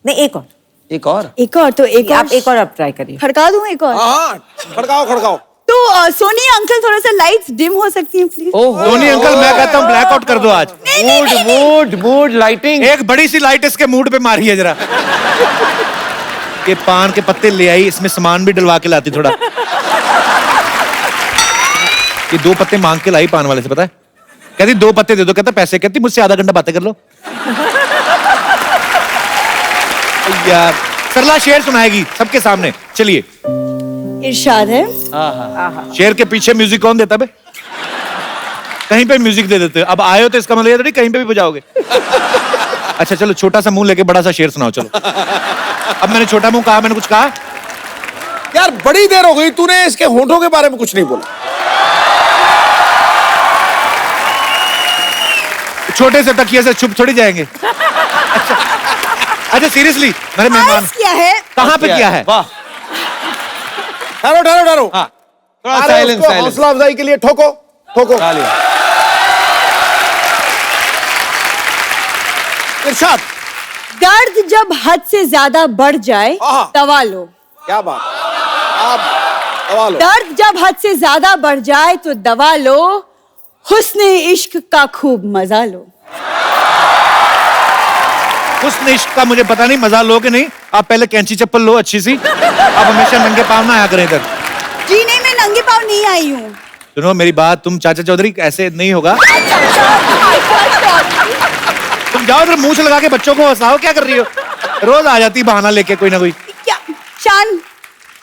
नहीं, एक और एक और एक और तो एक और आप एक और आप ट्राई करिए। खड़का दूं एक और? हाँ खड़काओ खड़काओ। तो सोनी अंकल थोड़ा सा लाइट्स डिम हो सकती हैं प्लीज? धोनी अंकल, मैं कहता हूँ ब्लैकआउट कर दो आज। Mood lighting. एक बड़ी सी लाइट इसके मूड पे मारी है जरा। ये पान के पत्ते ले आई, इसमें सामान भी डलवा के लाती थोड़ा। ये 2 पत्ते मांग के लाई पान वाले से, पता है? कहती 2 पत्ते दे दो, कहता पैसे, कहती मुझसे आधा घंटा बातें कर लो। यार सरला शेर सुनाएगी सबके सामने, चलिए। इरशाद है। शेर के पीछे म्यूजिक कौन देता बे? कहीं पे म्यूजिक दे देते हो। अब आए हो तो इसका मतलब ये नहीं कहीं पे भी बजाओगे। अच्छा चलो, छोटा सा मुंह लेके बड़ा सा शेर सुनाओ, चलो। अब मैंने छोटा मुंह कहा, मैंने कुछ कहा? यार बड़ी देर हो गई, तूने इसके होंठों के बारे में कुछ नहीं बोला। छोटे से तकिए से छुप थोड़ी जाएंगे। अच्छा सीरियसली, मेरे मेहमान क्या है? कहाँ पे किया है? वाह, ठहरो ठहरो ठहरो। हाँ, थोड़ा अरे साइलेंस उसको साइलेंस। हौसला अफजाई के लिए ठोको ठोको। इरशाद। दर्द जब हद से ज्यादा बढ़ जाए दवा लो। क्या बात, आप दवा लो। दर्द जब हद से ज्यादा बढ़ जाए तो दवा लो, हुस्न इश्क का खूब मजा लो। उस इश्क का मुझे पता नहीं, मजा लो कि नहीं। आप पहले कैंची चप्पल लो अच्छी सी। आप हमेशा नंगे पाँव ना आया करें इधर। जी नहीं, मैं नंगे पाँव नहीं आई हूँ। सुनो मेरी बात, तुम चाचा चौधरी ऐसे नहीं होगा। तुम जाओ इधर, मुंह से लगा के बच्चों को हंसाओ। क्या कर रही हो? रोज आ जाती बहाना लेके कोई ना कोई। क्या शान,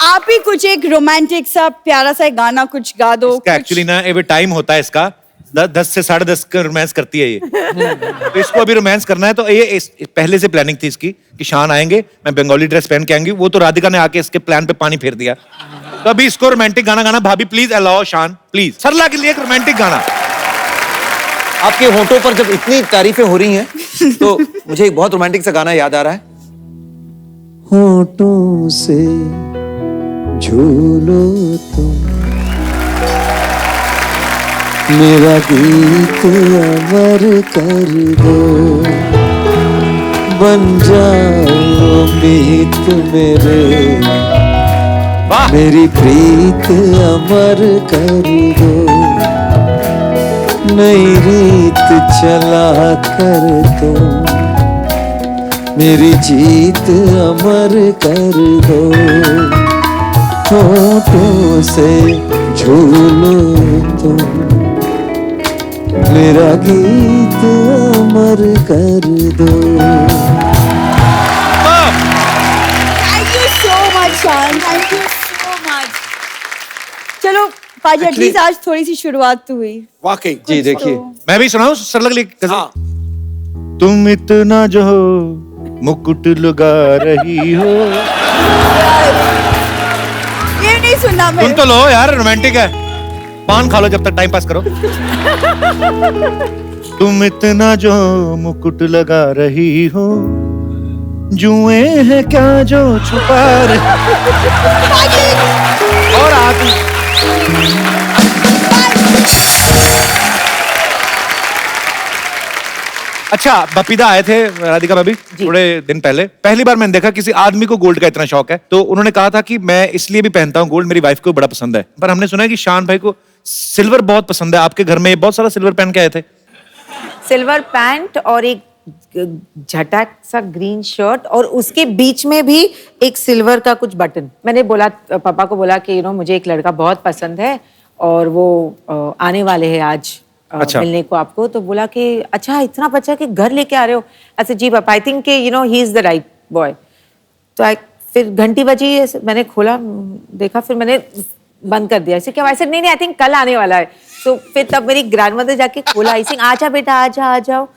आप ही कुछ एक रोमांटिक सा प्यारा सा गाना कुछ गा दो। एक्चुअली ना ये टाइम होता है इसका, 10 से 10:30 का रोमांस करती है ये। तो इसको अभी रोमांस करना है, तो ये पहले से प्लानिंग थी इसकी कि शान आएंगे, मैं बंगाली ड्रेस पहन के आएंगी। वो तो राधिका ने आके इसके प्लान पे पानी फेर दिया। तो अभी इसको रोमांटिक गाना गाना। भाभी प्लीज अलाओ शान, प्लीज सरला के लिए एक रोमांटिक गाना। आपके होठों पर जब इतनी तारीफें हो रही हैं तो मुझे एक बहुत रोमांटिक सा गाना याद आ रहा है। होठों से झूलो तुम, मेरा गीत अमर कर दो, बन जाओ मीत मेरे, मेरी प्रीत अमर कर दो, नई रीत चला कर दो, मेरी जीत अमर कर दो, होठों से झूलो तुम, मेरा गीत अमर कर दो। थैंक यू सो मच शान, थैंक यू सो मच। चलो पाजी, एटलीस्ट आज थोड़ी सी शुरुआत तो हुई। वाकई जी देखिए, मैं भी सुनाऊं सरला के लिए? तुम इतना जो मुकुट लगा रही हो। ये नहीं सुनना मैं। सुन तो लो यार, रोमांटिक है। पान खा लो जब तक टाइम पास करो। तुम इतना जो मुकुट लगा रही हो, जुए हैं क्या जो छुपा रहे। और आती अच्छा, बपीदा आए थे राधिका भाभी थोड़े दिन पहले। पहली बार मैंने देखा किसी आदमी को गोल्ड का इतना शौक है। तो उन्होंने कहा था कि मैं इसलिए भी पहनता हूँ गोल्ड, मेरी वाइफ को बड़ा पसंद है। पर हमने सुना है कि शान भाई को सिल्वर बहुत पसंद है। आपके घर में बहुत सारा सिल्वर पहन के आए थे। सिल्वर पैंट और एक झटक सा ग्रीन शर्ट, और उसके बीच में भी एक सिल्वर का कुछ बटन। मैंने बोला, पापा को बोला कि मुझे एक लड़का बहुत पसंद है और वो आने वाले हैं आज अच्छा। मिलने को आपको। तो बोला कि अच्छा इतना बच्चा कि घर लेके आ रहे हो। अच्छा जी पापा, I think he is the right boy. तो फिर घंटी बजी, मैंने खोला देखा, फिर मैंने बंद कर दिया। ऐसे क्या? वैसे नहीं, आई थिंक कल आने वाला है। तो फिर तब मेरी ग्रैंडमदर जाके खोला, आई थिंक आजा बेटा आजा आ जाओ।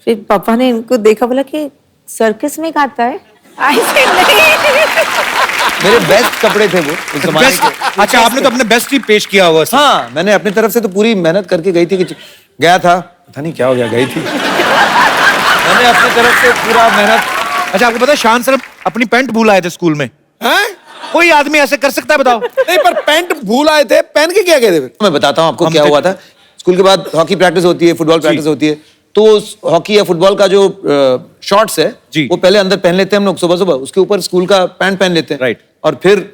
फिर पापा ने इनको देखा, बोला कि सर्कस में गाता है। आई थिंक नहीं। मेरे बेस्ट कपड़े थे वो उस जमाने के। अच्छा, आपने तो अपने बेस्ट ही पेश किया हुआ। हाँ, मैंने अपनी तरफ से तो पूरी मेहनत करके गई थी कि गया था, पता नहीं क्या हो गया, गई थी। मैंने अपनी तरफ से पूरा मेहनत अच्छा, आपको पता है शान सर अपनी पैंट भूल आए थे स्कूल में? हैं? कोई आदमी ऐसे कर सकता है बताओ? नहीं, पर पैंट भूल आए थे, पहन के क्या कहते फिर? मैं बताता हूँ आपको क्या हुआ था। स्कूल के बाद हॉकी प्रैक्टिस होती है, फुटबॉल प्रैक्टिस होती है, तो हॉकी या फुटबॉल का जो शॉर्ट्स है वो पहले अंदर पहन लेते हैं हम लोग सुबह सुबह, उसके ऊपर स्कूल का पैंट पहन लेते हैं। राइट। और फिर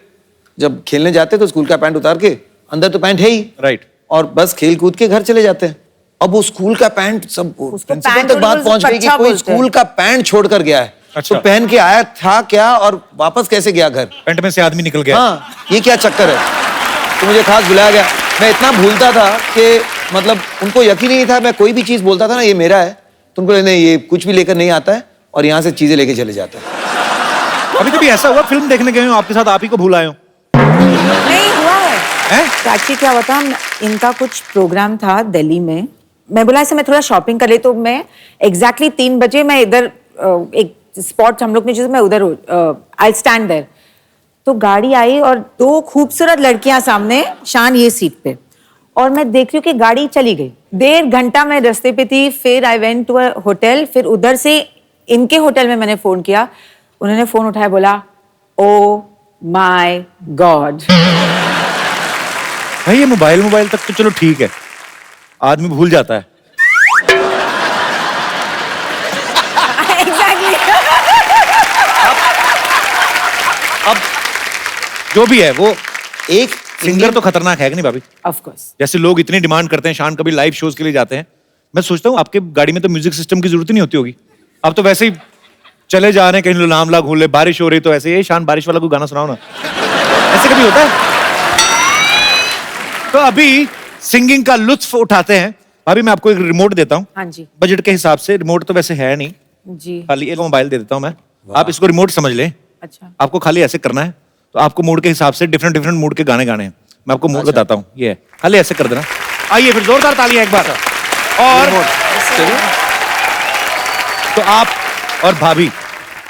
जब खेलने जाते हैं तो स्कूल का पैंट उतार के, अंदर तो पैंट है ही, राइट, और बस खेल कूद के घर चले जाते हैं। अब वो स्कूल का पैंट सब प्रिंसिपल पैंट तक बात पहुंच गई कि कच्छा कोई बोलते हैं। स्कूल का पैंट छोड़ कर गया है। अच्छा। तो पहन के आया था क्या और वापस कैसे गया घर? पैंट में से आदमी निकल गया। हाँ, ये क्या चक्कर है? तो मुझे खास बुलाया गया। मैं इतना भूलता था कि मतलब उनको यकीन ही नहीं था, मैं कोई भी चीज बोलता था ना ये मेरा है, तो उनको नहीं, ये कुछ भी लेकर नहीं आता है और यहाँ से चीजें लेके चले जाता है। अभी कभी ऐसा हुआ फिल्म देखने गए हो आपके साथ आप ही को भूल आए हो? नहीं हुआ है। तो एक्चुअली क्या हुआ था, इनका कुछ प्रोग्राम था दिल्ली में। मैं बोला ऐसे मैं थोड़ा शॉपिंग कर ले, तो मैं एग्जैक्टली 3 बजे मैं इधर एक स्पॉट हम लोग ने, मैं उधर आई स्टैंड देयर। तो गाड़ी आई और 2 खूबसूरत लड़कियां सामने, शान ये सीट पे, और मैं देख रही हूँ कि गाड़ी चली गई। 1.5 घंटा मैं रास्ते पे थी, फिर I went to a hotel, फिर उधर से इनके होटल में मैंने फोन किया, उन्होंने फोन उठाया, बोला ओ माय गॉड। भाई ये मोबाइल तक तो चलो ठीक है, आदमी भूल जाता है। अब जो भी है वो एक सिंगर तो खतरनाक है कि नहीं भाभी? Of course. जैसे लोग इतनी डिमांड करते हैं, शान कभी लाइव शोज के लिए जाते हैं, मैं सोचता हूँ आपके गाड़ी में तो म्यूजिक सिस्टम की जरूरत ही नहीं होती होगी। आप तो वैसे ही चले जा रहे हैं कहीं नाम ला घूम ले, बारिश हो रही तो ऐसे, ये शान बारिश वाला कोई गाना सुनाओ ना, ऐसे कभी होता है? तो अभी सिंगिंग का लुत्फ उठाते हैं। भाभी मैं आपको एक रिमोट देता हूँ। हाँ जी। बजट के हिसाब से रिमोट तो वैसे है नहीं जी। खाली एक मोबाइल दे देता हूँ मैं, आप इसको रिमोट समझ लें। अच्छा। आपको खाली ऐसे करना है, तो आपको मूड के हिसाब से डिफरेंट डिफरेंट मूड के गाने गाने हैं। मैं आपको मूड बताता हूँ, ये है, खाली ऐसे कर देना। आइए फिर जोरदार तालियां एक बार। और तो आप और भाभी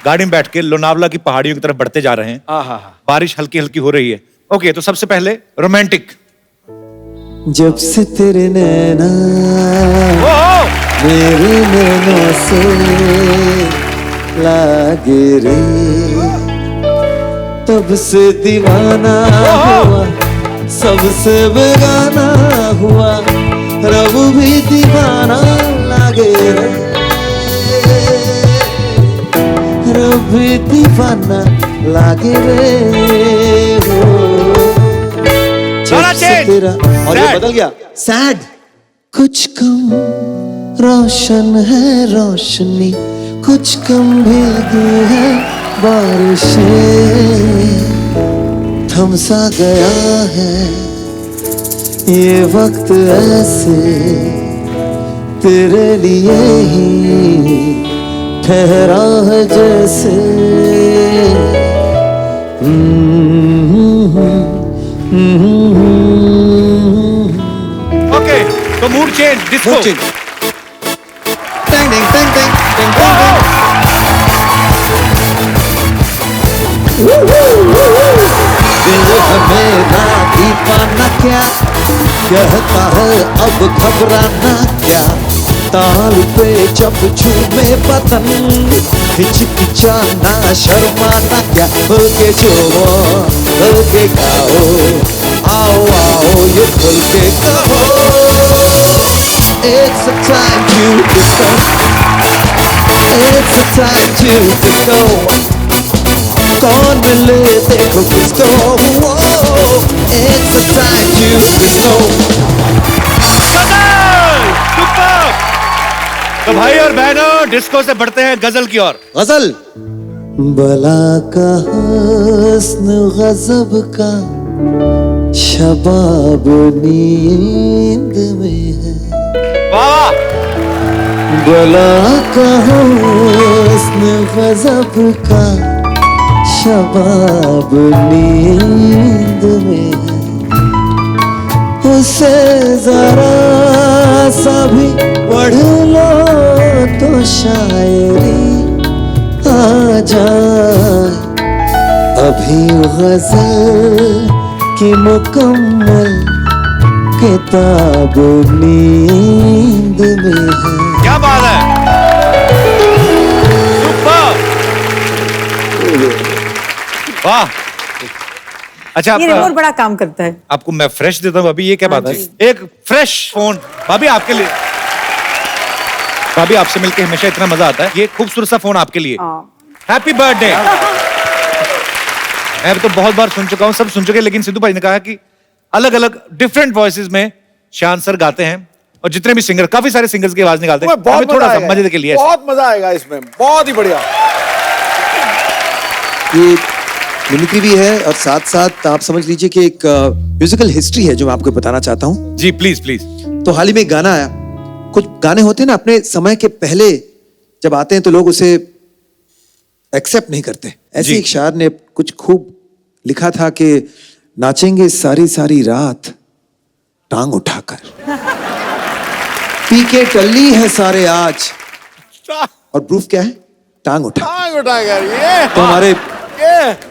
गाड़ी में बैठ के लोनावला की पहाड़ियों की तरफ बढ़ते जा रहे हैं। बारिश हल्की हल्की हो रही है। ओके, तो सबसे पहले रोमांटिक। जब से तेरे नैना मेरे नैनों से लागे रे, तब से दीवाना हुआ, सबसे बेगाना हुआ, रब भी दीवाना लागे रे, रब भी दीवाना लागे रे हो। जब से तेरा, और ये बदल गया, सैड। कुछ कम रोशन है रोशनी, कुछ कम भीगी है बारिशें, थम सा गया है ये वक्त ऐसे, तेरे लिए ही ठहरा है जैसे। ओके, तो mood change, disco. Tang tang tang tang tang tang. दिल मेरा दीवाना क्या कहता है, अब घबराना क्या, ताल पे जब झूमे बदन, हिचकिचाना शर्माना क्या, खुल के छुओ खुल के गाओ, आओ आओ ये खुल के कहो। It's a time to disco, it's a time to disco, कौन मिले देखो किसको, it's a time to disco। तो भाई और बहनों, डिस्को से बढ़ते हैं गजल की ओर। गजल। बला का हुस्न गजब का शबाब नींद में है, वाह। बला का हुस्न गजब का शबाब नींद में है, उसे जरा सा भी पढ़ लो तो शायरी आ जाए, अभी गजल की मुकम्मल किताब नींद में है। क्या बात है, सुपर। वाह। अच्छा ये रिमोट बड़ा काम करता है। आपको मैं फ्रेश देता हूँ भाभी, ये क्या बात है? एक फ्रेश फोन भाभी आपके लिए। भाभी आपसे मिलके हमेशा इतना मजा आता है। ये खूबसूरत सा फोन आपके लिए। Happy birthday. मैं तो बहुत बार सुन चुका हूँ, सब सुन चुके, लेकिन सिद्धू भाई ने कहा कि अलग अलग डिफरेंट वॉइसेस में शान सर गाते हैं और जितने भी सिंगर, काफी सारे सिंगर्स की आवाज निकालते हैं। हमें थोड़ा सा मजे के लिए बहुत मजा आएगा इसमें, बहुत ही बढ़िया। ये मिमिक्री भी है और साथ साथ आप समझ लीजिए कि एक म्यूजिकल हिस्ट्री है जो मैं आपको बताना चाहता हूँ। जी प्लीज प्लीज। तो हाल ही में एक गाना आया, कुछ गाने होते हैं ना अपने समय के पहले जब आते हैं तो लोग उसे एक्सेप्ट नहीं करते। ऐसे एक शायर ने कुछ खूब लिखा था कि नाचेंगे सारी सारी रात टांग उठाकर, पी के टल्ली है सारे आज, और प्रूफ क्या है? टांग उठा। टांग उठाकर ये तो हमारे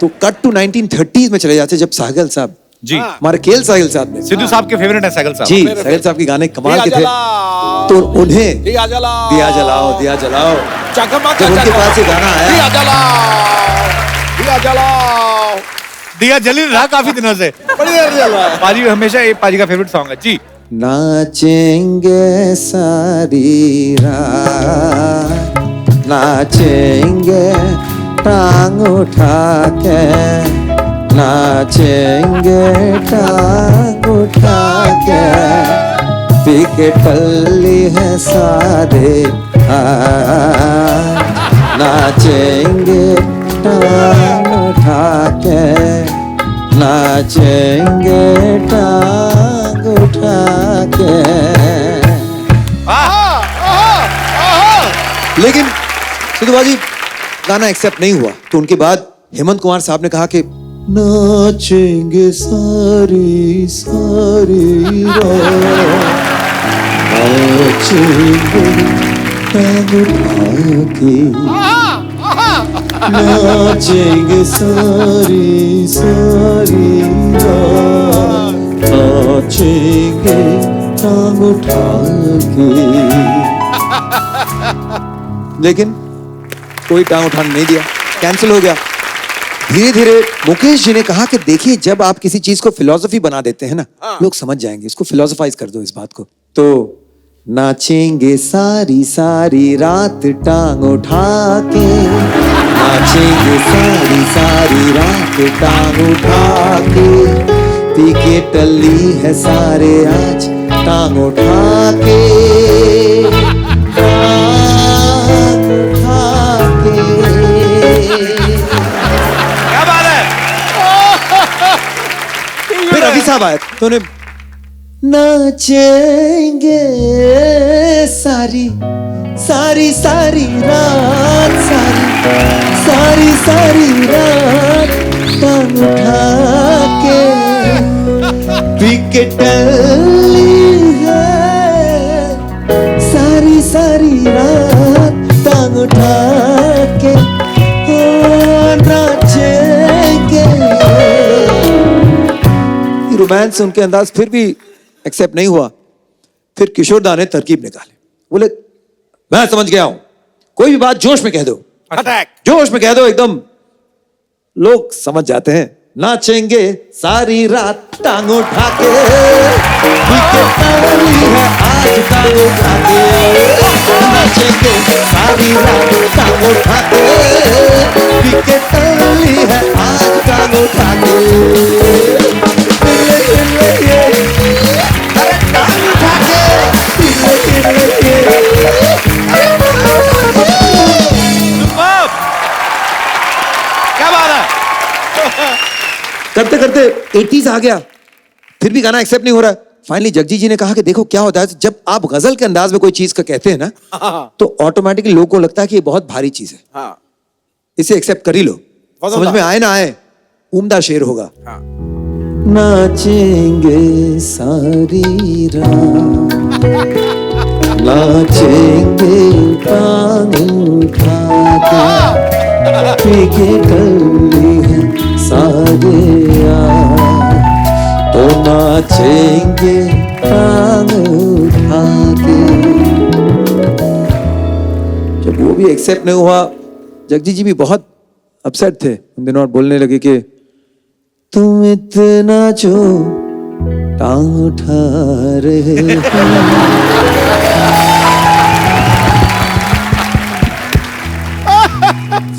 तो कट टू 1930s में चले जाते जब साहिल साहब जी, हमारे केएल साहिल साहब ने, सिद्धू साहब के फेवरेट है साहिल साहब जी, साहिल साहब के गाने कमाल के थे। तो उन्हें दिया जलाओ, दिया जलाओ, दिया जलाओ, जब उनके पास ये गाना आया, दिया जलाओ, दिया जलाओ, दिया जली रहा काफी दिनों से, बड़ी देर जल रहा है। पाजी हमेशा ये पाजी का फेवरेट सॉन्ग है जी। नाचेंगे सारी रात, नाचेंगे टांग उठा के, नाचेंगे टांग उठा के, पी के टल्ली है सारे आज, नाचेंगे टांग उठा के, नाचेंगे टांग उठा के। लेकिन सिद्धू बाजी गाना एक्सेप्ट नहीं हुआ, तो उनके बाद हेमंत कुमार साहब ने कहा कि नाचेंगे सारी सारी रात, नाचेंगे टांग उठा के, नाचेंगे सारी सारी रात, नाचेंगे टांग उठा के। लेकिन कोई टांग उठाने नहीं दिया, कैंसिल हो गया। धीरे धीरे मुकेश जी ने कहा कि देखिए जब आप किसी चीज को फिलॉसफी बना देते हैं ना, लोग समझ जाएंगे, इसको फिलोसफाइज कर दो इस बात को। तो नाचेंगे सारी सारी रात टांग उठा के, नाचेंगे सारी सारी रात टांग उठा के, पी के टल्ली है सारे आज टांग उठा के, टांग उठा के। क्या बात है? फिर रवि साहब आए तो उन्हें नाचेंगे सारी सारी सारी रात, सारी सारी सारी रात टांग उठा के, पी टल्ली है सारी सारी रात टांग उठा के, नाचेंगे। रोमांस उनके अंदाज फिर भी एक्सेप्ट नहीं हुआ। फिर किशोर दा ने तरकीब निकाले, बोले मैं समझ गया हूं, कोई भी बात जोश में कह दो, अटैक जोश में कह दो, एकदम लोग समझ जाते हैं। नाचेंगे सारी रात टांग उठा के, ताली है आज टांग उठा के, नाचेंगे सारी रात टांग उठा के, ताली है आज टांग उठा के। क्या बात है? करते करते 80s आ गया, फिर भी गाना एक्सेप्ट नहीं हो रहा। फाइनली जगजीत जी ने कहा कि देखो क्या होता है, जब आप गजल के अंदाज में कोई चीज का कहते हैं ना, तो ऑटोमेटिकली लोगों को लगता है कि ये बहुत भारी चीज है, इसे एक्सेप्ट कर ही लो, समझ में आए ना आए, उम्दा शेर होगा। नाचेंगे सारी रात, नाचेंगे टांग उठा के, टल्ली है सारे आज, तो नाचेंगे टांग उठा के। जब वो भी एक्सेप्ट नहीं हुआ, जगजीत जी भी बहुत अपसेट थे उन दिनों और बोलने लगे कि तुम इतना जो टांग उठा रहे हो।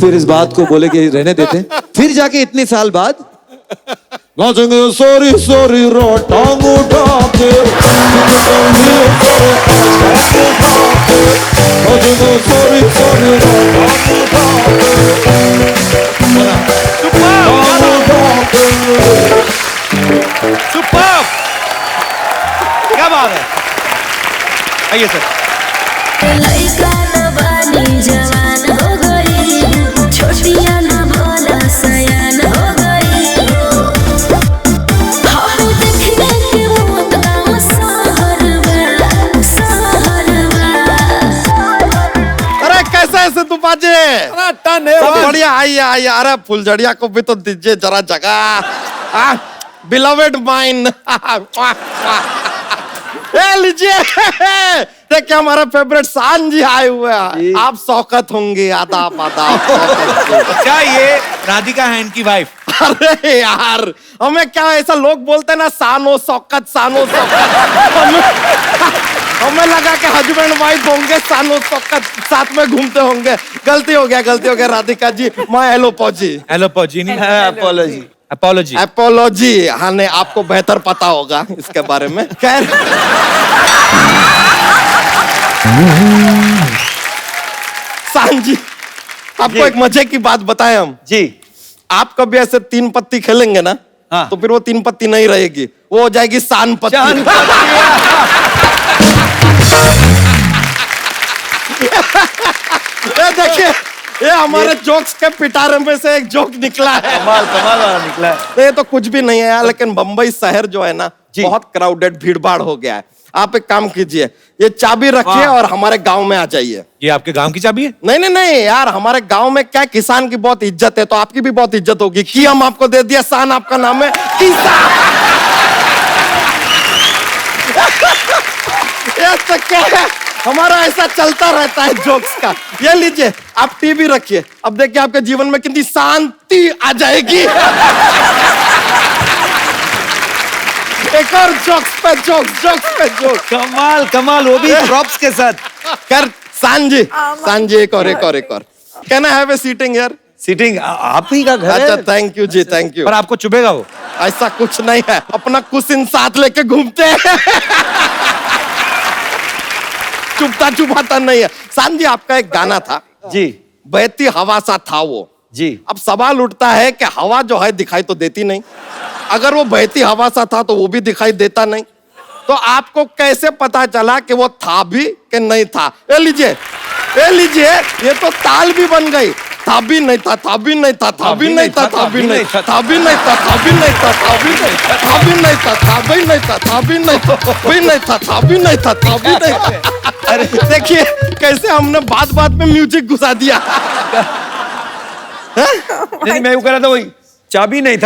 फिर इस बात को बोले कि रहने देते, फिर जाके इतने साल बाद नाचेंगे सॉरी सॉरी रो टांग उठा के सॉरी सॉरी सुपर, क्या बात है। आइए सर। लइका न बानी जवान हो गई, छोटिया न भोला सयान हो गई। हम देखने के मौत गाँव सहरवा, सहरवा। अरे कैसे है सिद्धू पाजी? सब बढ़िया। आइए आइए। अरे फुलझड़िया को भी तो दीजिए जरा जगह। Beloved mine. लीजिए देखिए हमारा फेवरेट शान जी आए हुए हैं। आप शौकत होंगे। आदाब आदाब। क्या ये राधिका हैंड की वाइफ? अरे यार हमें क्या ऐसा लोग बोलते हैं ना, सानो शौकत सानो शौकत। हमें लगा कि हस्बैंड वाइफ होंगे, सानो शौकत साथ में घूमते होंगे। गलती हो गया राधिका जी। मैं एलोपॉजी। एलोपॉजी नहीं, अपॉलॉजी। अपोलॉजी। अपोलॉजी। हाँ ने आपको बेहतर पता होगा इसके बारे में। खैर शान जी आपको एक मजे की बात बताएं हम जी। आप कभी ऐसे 3 पत्ती खेलेंगे ना, हाँ। तो फिर वो 3 पत्ती नहीं रहेगी, वो हो जाएगी शान पत्ती। ये देखिए ये हमारे जोक्स के पिटारे में से एक जोक निकला है। कमाल वाला निकला है। ये तो कुछ भी नहीं है यार, लेकिन बंबई शहर जो है ना बहुत क्राउडेड भीड़भाड़ हो गया है। आप एक काम कीजिए, ये चाबी रखिए और हमारे गांव में आ जाइए। ये आपके गांव की चाबी है? नहीं यार, हमारे गांव में क्या किसान की बहुत इज्जत है, तो आपकी भी बहुत इज्जत होगी। की हम आपको दे दिया, शान आपका नाम है किसान। ये तो क्या है, हमारा ऐसा चलता रहता है जोक्स का। ये लीजिए आप टीवी रखिए, अब देखिए आपके जीवन में कितनी शांति आ जाएगी। एक और जोक्स पे जोक्स। कमाल वो भी प्रॉप्स के साथ। कर शान जी एक और। Can I have a seating यार? सीटिंग आप ही का घर है। अच्छा thank you ji, thank you. पर आपको चुभेगा वो? ऐसा कुछ नहीं है, अपना कुशन साथ लेके घूमते हैं। चुभता नहीं है। शान जी आपका एक गाना था जी, बहती हवा सा था वो जी। अब सवाल उठता है कि हवा जो है दिखाई तो देती नहीं, अगर वो बहती हवा सा था तो वो भी दिखाई देता नहीं, तो आपको कैसे पता चला कि वो था भी कि नहीं था? ये लीजिए ये तो ताल भी बन गई। था भी नहीं था, था भी नहीं था, था भी नहीं था, था भी नहीं था, था भी नहीं था, था भी नहीं था, था भी नहीं था, था भी नहीं था, था भी नहीं था, था भी नहीं था, भी नहीं था, था भी नहीं था, था भी नहीं था। अरे देखिए कैसे हमने बात में म्यूजिक घुसा दिया। नहीं मैं वो कह रहा था, वही चाबी नहीं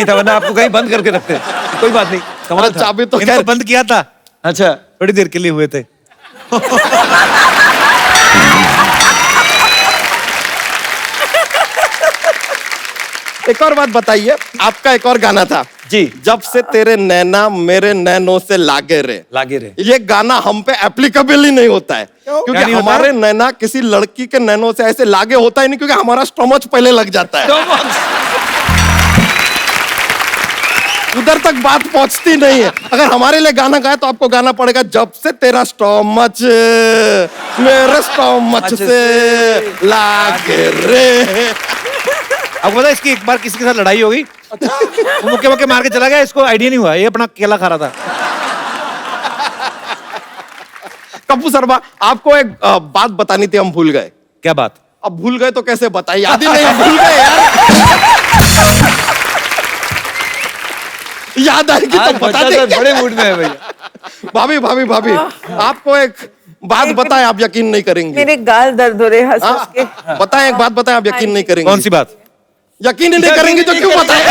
था वरना आपको कहीं बंद करके रखते। कोई बात नहीं, कमाल था। चाबी तो इनको बंद किया था। अच्छा, थोड़ी देर के लिए हुए थे। एक और बात बताइए, आपका एक और गाना था जी, जब से तेरे नैना मेरे नैनों से लागे रे। ये गाना हम पे एप्लीकेबल ही नहीं होता है, क्योंकि हमारे नैना किसी लड़की के नैनों से ऐसे लागे होता ही नहीं, क्योंकि हमारा स्टोमच पहले लग जाता है। उधर तक बात पहुंचती नहीं है। अगर हमारे लिए गाना गाया तो आपको गाना पड़ेगा, जब से तेरा स्टोमच मेरे स्टोमच से लागे रे। आपको पता है इसकी एक बार किसी के साथ लड़ाई हो गई, वो मुक्के मार के चला गया, इसको आइडिया नहीं हुआ, ये अपना केला खा रहा था। कप्पू शर्मा आपको एक बात बतानी थी, हम भूल गए। क्या बात? अब भूल गए तो कैसे बताइए, याद ही नहीं, भूल गए यार। याद आएगी तो बता देंगे। बड़े मूड में है भैया। भाभी आपको एक बात बताएं, आप यकीन नहीं करेंगे। मेरे गाल दर्द हो रहे हैं हंस के। बताएं एक बात बताएं, आप यकीन नहीं करेंगे। कौन सी बात? यकीन ही नहीं करेंगे तो क्यों बताएं?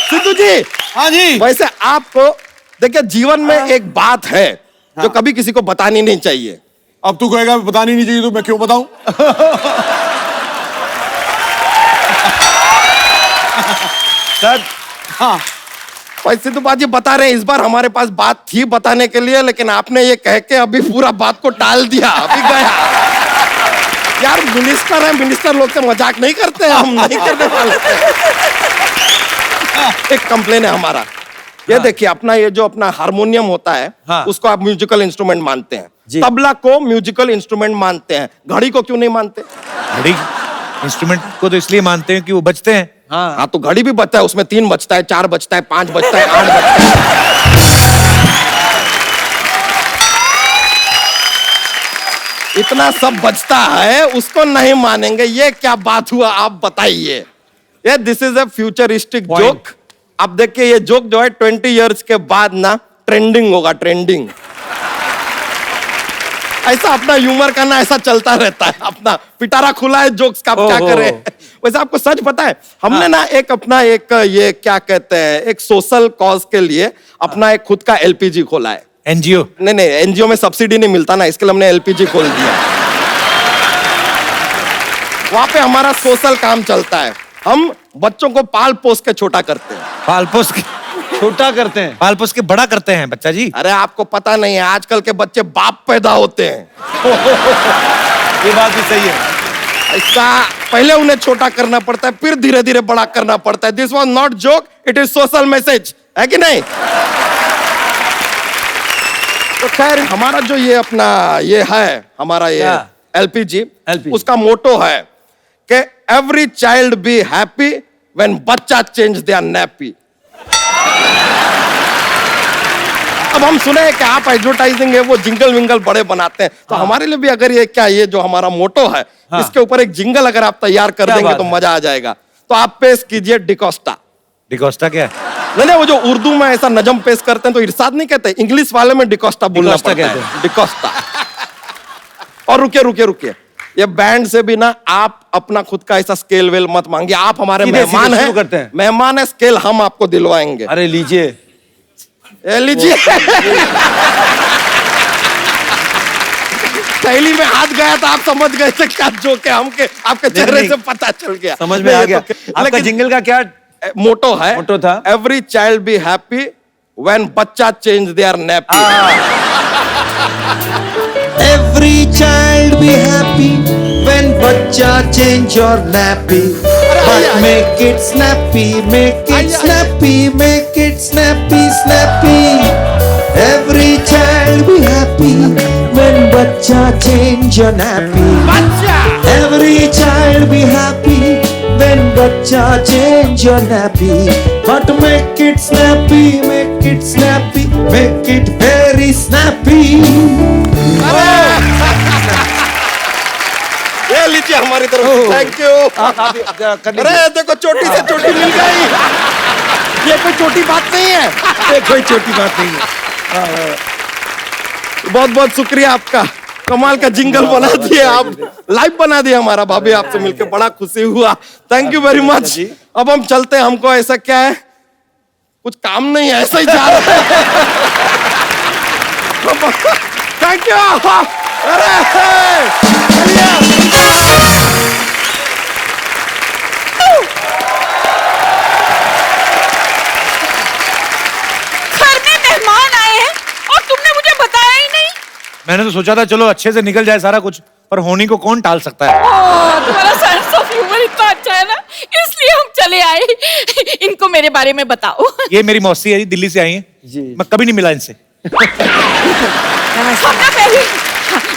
सिद्धू जी। हाँ जी। वैसे आपको देखिए, जीवन में एक बात है जो कभी किसी को बतानी नहीं चाहिए। अब तू कहेगा बतानी नहीं चाहिए तो मैं क्यों बताऊं? सर हाँ वैसे तो बात ये बता रहे हैं, इस बार हमारे पास बात थी बताने के लिए, लेकिन आपने ये कह के अभी पूरा बात को टाल दिया, अभी गया। यार मिनिस्टर है, मिनिस्टर लोग से मजाक नहीं करते हैं, हम नहीं करने वाले थे। एक कंप्लेन है हमारा, ये देखिए अपना ये जो अपना हारमोनियम होता है, उसको आप म्यूजिकल इंस्ट्रूमेंट मानते हैं, तबला को म्यूजिकल इंस्ट्रूमेंट मानते हैं, घड़ी को क्यों नहीं मानते? घड़ी इंस्ट्रूमेंट को तो इसलिए मानते हैं कि वो बजते हैं। हाँ तो घड़ी भी बजता है, उसमें 3 बजता है, 4 बजता है, 5 बजता है, 8 बजता है। इतना सब बजता है, उसको नहीं मानेंगे, ये क्या बात हुआ आप बताइए? ये this is a futuristic joke. अब देखिए ये जोक जो है 20 इयर्स के बाद ना ट्रेंडिंग होगा, ट्रेंडिंग। ऐसा अपना ह्यूमर करना ऐसा चलता रहता है, अपना पिटारा खुला है जोक्स का, क्या करें। वैसे आपको सच पता है, हमने ना एक अपना एक ये क्या कहते हैं, एक सोशल कॉज के लिए अपना एक खुद का एलपीजी खोला है। एनजीओ? नहीं, एनजीओ में सब्सिडी नहीं मिलता ना, इसके लिए हमने एलपीजी खोल दिया। वहां पे हमारा सोशल काम चलता है, हम बच्चों को पाल पोस के छोटा करते हैं। पाल पोस के छोटा करते हैं? पाल पोस के बड़ा करते हैं बच्चा जी। अरे आपको पता नहीं है, आजकल के बच्चे बाप पैदा होते हैं। ये बात भी सही है। ऐसा पहले उन्हें छोटा करना पड़ता है, फिर धीरे धीरे बड़ा करना पड़ता है। This was not joke, it is social message, है कि नहीं? तो खैर हमारा जो ये अपना ये है, हमारा ये एलपीजी, उसका मोटो है कि every child be happy when बच्चा चेंज देयर नैपी। अब हम सुने कि आप एडवर्टाइजिंग है वो जिंगल विंगल बड़े बनाते हैं, तो हमारे लिए भी अगर ये क्या ये जो हमारा मोटो है, इसके ऊपर एक जिंगल अगर आप तैयार कर देंगे तो मजा आ जाएगा। तो आप पेश कीजिए डिकोस्टा। डिकोस्टा क्या है? नहीं, वो जो उर्दू में ऐसा नजम पेश करते हैं तो इरशाद नहीं कहते, इंग्लिश वाले में डिकोस्टा बोलना पड़ता है, डिकोस्टा। और रुकिए, ये बैंड से भी ना आप अपना खुद का ऐसा स्केल वेल मत मांगिए, आप हमारे मेहमान हैं, मेहमान है, स्केल हम आपको दिलवाएंगे। अरे लीजिए, लीजिए। थैली में हाथ गया तो आप समझ गए थे क्या जोक है, हमके आपके चेहरे से पता चल गया, समझ में आ गया। आपका जिंगल का क्या मोटो है? मोटो था every child be happy when बच्चा change their nappy. Every child be happy when बच्चा change your nappy, but make it snappy, make it snappy, make it snappy, snappy. Every child be happy when बच्चा change your nappy. Every child be happy when बच्चा change your nappy, but make it snappy, make it snappy, make it very snappy. ये लीजिए हमारी तरफ, थैंक यू। अरे देखो चोटी से चोटी मिल गई, ये कोई छोटी बात नहीं है, ये कोई छोटी बात नहीं है। बहुत बहुत शुक्रिया आपका, कमाल का जिंगल बना दिए आप, लाइव बना दिया हमारा। भाभी आपसे मिलकर बड़ा खुशी हुआ, थैंक यू वेरी मच। अब हम चलते हैं, हमको ऐसा क्या है, कुछ काम नहीं है, ऐसा ही जा रहा है। Thank you. अरे मैंने तो सोचा था चलो अच्छे से निकल जाए सारा कुछ, पर होनी को कौन टाल सकता है। तुम्हारा सेंस ऑफ ह्यूमर इतना अच्छा है ना, इसलिए हम चले आए। इनको मेरे बारे में बताओ। ये मेरी मौसी है, दिल्ली से आई है जी, मैं कभी नहीं मिला इनसे।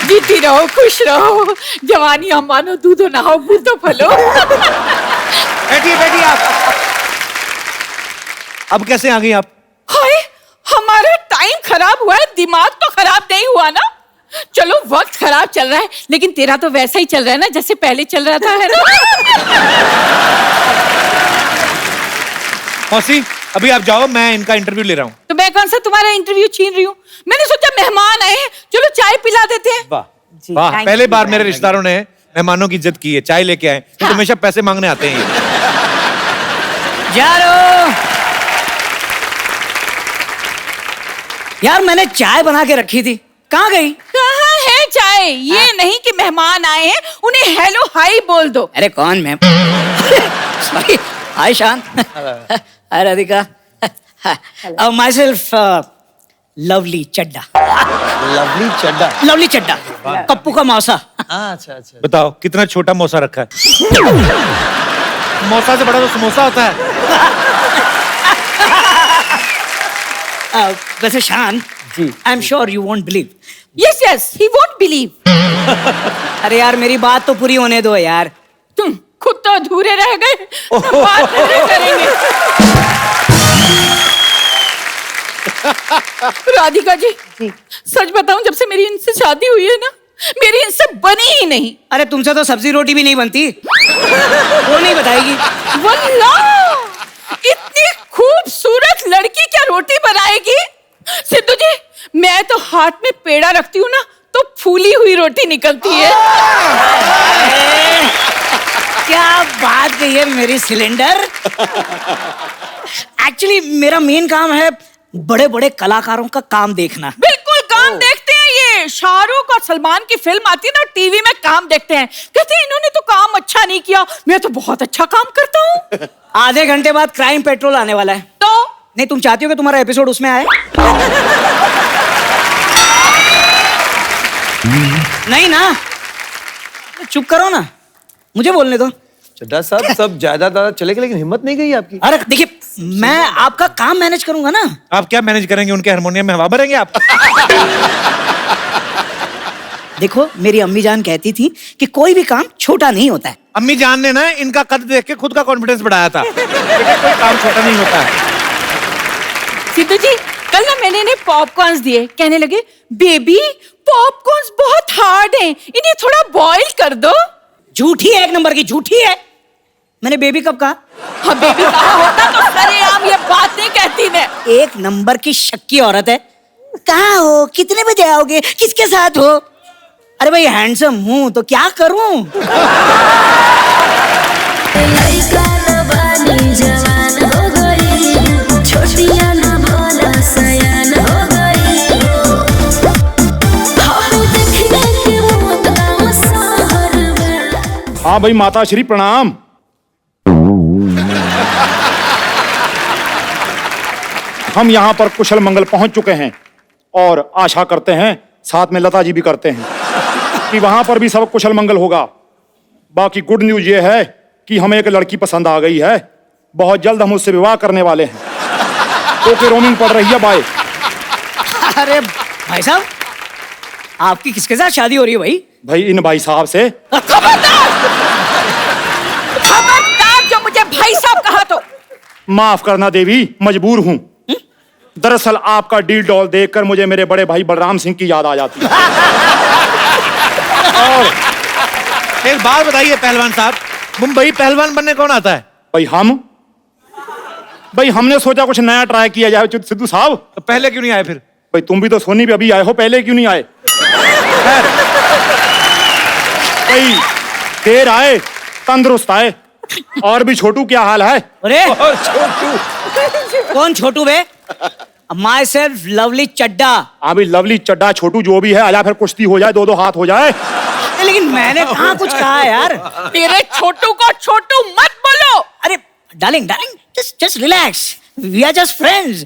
जीती रहो, खुश रहो, जवानी हम मानो दूधो नहाओ बूतो फलो। बैठिए आप। अब कैसे आ गई आप? हाय, हमारा टाइम खराब हुआ है, दिमाग तो खराब नहीं हुआ ना। चलो वक्त खराब चल रहा है, लेकिन तेरा तो वैसा ही चल रहा है ना जैसे पहले चल रहा था, है ना? मौसी अभी आप जाओ, मैं इनका इंटरव्यू ले रहा हूँ। तो मैं कौन सा तुम्हारा इंटरव्यू छीन रही हूँ? मैंने सोचा मेहमान आए हैं, चलो चाय पिला देते हैं। वाह, पहले बार मेरे रिश्तेदारों ने मेहमानों की इज्जत की है, चाय लेके आए। तो हमेशा पैसे मांगने आते हैं यार मैंने चाय बना के रखी थी, कहाँ गई? कहाँ है चाय? ये नहीं कि मेहमान आए हैं उन्हें हेलो हाय बोल दो। अरे कौन ma'am? Sorry, hi Shaan, hi Radhika, myself Lovely Chadda. Lovely Chadda. Lovely Chadda, Kappu का मौसा। अच्छा अच्छा। बताओ कितना छोटा मौसा रखा है। मौसा से बड़ा तो समोसा होता है। वैसे Shaan ji, I am sure you won't believe. Yes yes, he won't believe. अरे यार मेरी बात तो पूरी होने दो यार। तुम खुद तो अधूरे रह गए, बात पूरी करेंगे। राधिका जी, सच बताऊं, जब से मेरी इनसे शादी हुई है ना, मेरी इनसे बनी ही नहीं। अरे तुमसे तो सब्जी रोटी भी नहीं बनती, वो नहीं बताएगी। वल्लाह, इतनी खूबसूरत लड़की क्या रोटी बनाएगी? सिद्धू जी, मैं तो हाथ में पेड़ा रखती हूँ ना तो फूली हुई रोटी निकलती है। क्या बात कही है मेरी सिलेंडर। एक्चुअली मेरा मेन काम है बड़े बड़े कलाकारों का काम देखना। बिल्कुल काम देखते हैं। ये शाहरुख और सलमान की फिल्म आती है ना, टीवी में काम देखते हैं, कहते हैं इन्होंने तो काम अच्छा नहीं किया, मैं तो बहुत अच्छा काम करता हूँ। आधे घंटे बाद क्राइम पेट्रोल आने वाला है। तो नहीं, तुम चाहती हो कि तुम्हारा एपिसोड उसमें आए? नहीं ना, चुप करो ना, मुझे बोलने दो। चड्डा साहब, सब ज्यादा चले गए लेकिन हिम्मत नहीं गई आपकी। अरे देखिए, मैं आपका काम मैनेज करूंगा ना। आप क्या मैनेज करेंगे? उनके हारमोनियम में हवा भरेंगे आप? देखो, मेरी अम्मी जान कहती थी कि कोई भी काम छोटा नहीं होता है। अम्मी जान ने ना इनका कद देख के खुद का कॉन्फिडेंस बढ़ाया था। कोई काम छोटा नहीं होता है। सिद्धू जी, कल ना मैंने इन्हें पॉपकॉर्न्स दिए, कहने लगे बेबी पॉपकॉर्न्स बहुत हार्ड हैं, इन्हें थोड़ा बॉईल कर दो। झूठी है, एक नंबर की झूठी है। मैंने बेबी कब कहा? हाँ, बेबी कहा होता तो सरेआम ये बात नहीं कहती मैं। एक नंबर की शक्की औरत है। कहाँ हो? कितने बजे आओगे? किसके साथ हो? अरे भाई हैंडसम हूँ तो क्या करूँ? लइका न बानी जवान हो गई, छोटिया न भोला सयान हो गई। हम देखने के मौत का सहर में। हाँ भाई, माता श्री प्रणाम। हम यहाँ पर कुशल मंगल पहुंच चुके हैं और आशा करते हैं, साथ में लता जी भी करते हैं, कि वहां पर भी सब कुशल मंगल होगा। बाकी गुड न्यूज ये है कि हमें एक लड़की पसंद आ गई है। बहुत जल्द हम उससे विवाह करने वाले हैं। ओके, रोमिंग पड़ रही है, बाय। अरे भाई साहब, आपकी किसके साथ शादी हो रही है भाई? भाई इन भाई साहब से। खबरदार! खबरदार जो मुझे भाई साहब कहा तो। माफ करना देवी, मजबूर हूँ। दरअसल आपका डील डॉल देखकर मुझे मेरे बड़े भाई बलराम सिंह की याद आ जाती है। और एक बात बताइए पहलवान साहब, मुंबई पहलवान बनने कौन आता है? भाई हमने सोचा कुछ नया ट्राई किया जाए सिद्धू साहब। तो पहले क्यों नहीं आए फिर? भाई तुम भी तो सोनी भी अभी आए हो, पहले क्यों नहीं आए? भाई देर आए तंदुरुस्त आए। और भी छोटू, क्या हाल है? अरे छोटू, कौन छोटू बे? माई सेल्फ लवली चड्डा। अभी लवली चड्डा छोटू जो भी है, आजा फिर कुश्ती हो जाए, दो दो हाथ हो जाए। लेकिन मैंने कहाँ कुछ कहा यार। मेरे छोटू को छोटू मत बोलो। अरे darling darling, just relax, we are just friends,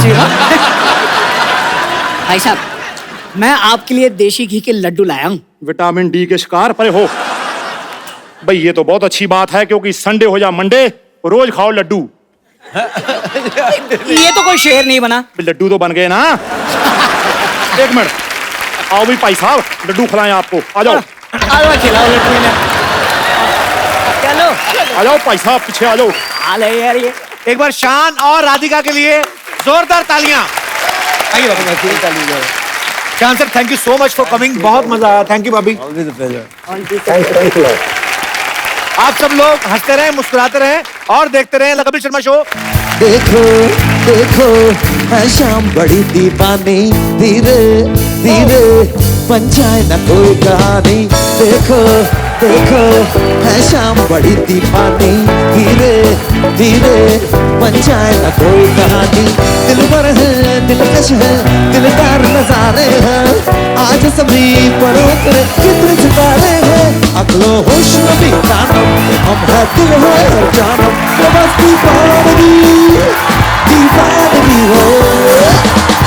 you know। भाई साहब, मैं आपके लिए देशी घी के लड्डू लाया हूँ। विटामिन डी के शिकार परे हो। भाई ये तो बहुत अच्छी बात है, क्योंकि संडे हो या मंडे रोज खाओ लड्डू। ये तो कोई शेर नहीं बना। लड्डू तो बन गए ना। एक मिनट, आओ भी भाई साहब, लड्डू खिलाएं आपको। आ जाओ, खिलाओ लड्डू ने। चलो आ जाओ भाई साहब, पीछे आ जाओ। हाल है यार ये। एक बार शान और राधिका के लिए जोरदार तालियां। आइए बाबू। शान sir, thank you so much for coming, बहुत मजा आया। थैंक यू भाभी। आप सब लोग हंसते रहें, मुस्कुराते रहें और देखते रहें द कपिल शर्मा शो। देखो देखो है शाम बड़ी दीवानी, धीरे धीरे बन जाए ना कोई कहानी। देखो देखो है शाम बड़ी दीवानी, धीरे धीरे बन जाए ना कोई कहानी। दिल भर है, दिलकश है, दिलदार नजारे हैं, आज सभी पर उतरे कितने सितारे हैं। अगलो होश नबी दानम, हम है दिल है और जानम, तो बस दीवानगी दीवानगी हो।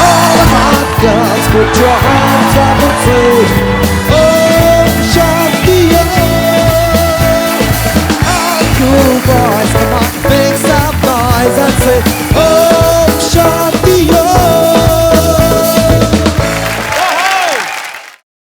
All the hot girls put your hands up and say oh Shanti, all you boys come on make some noise and say oh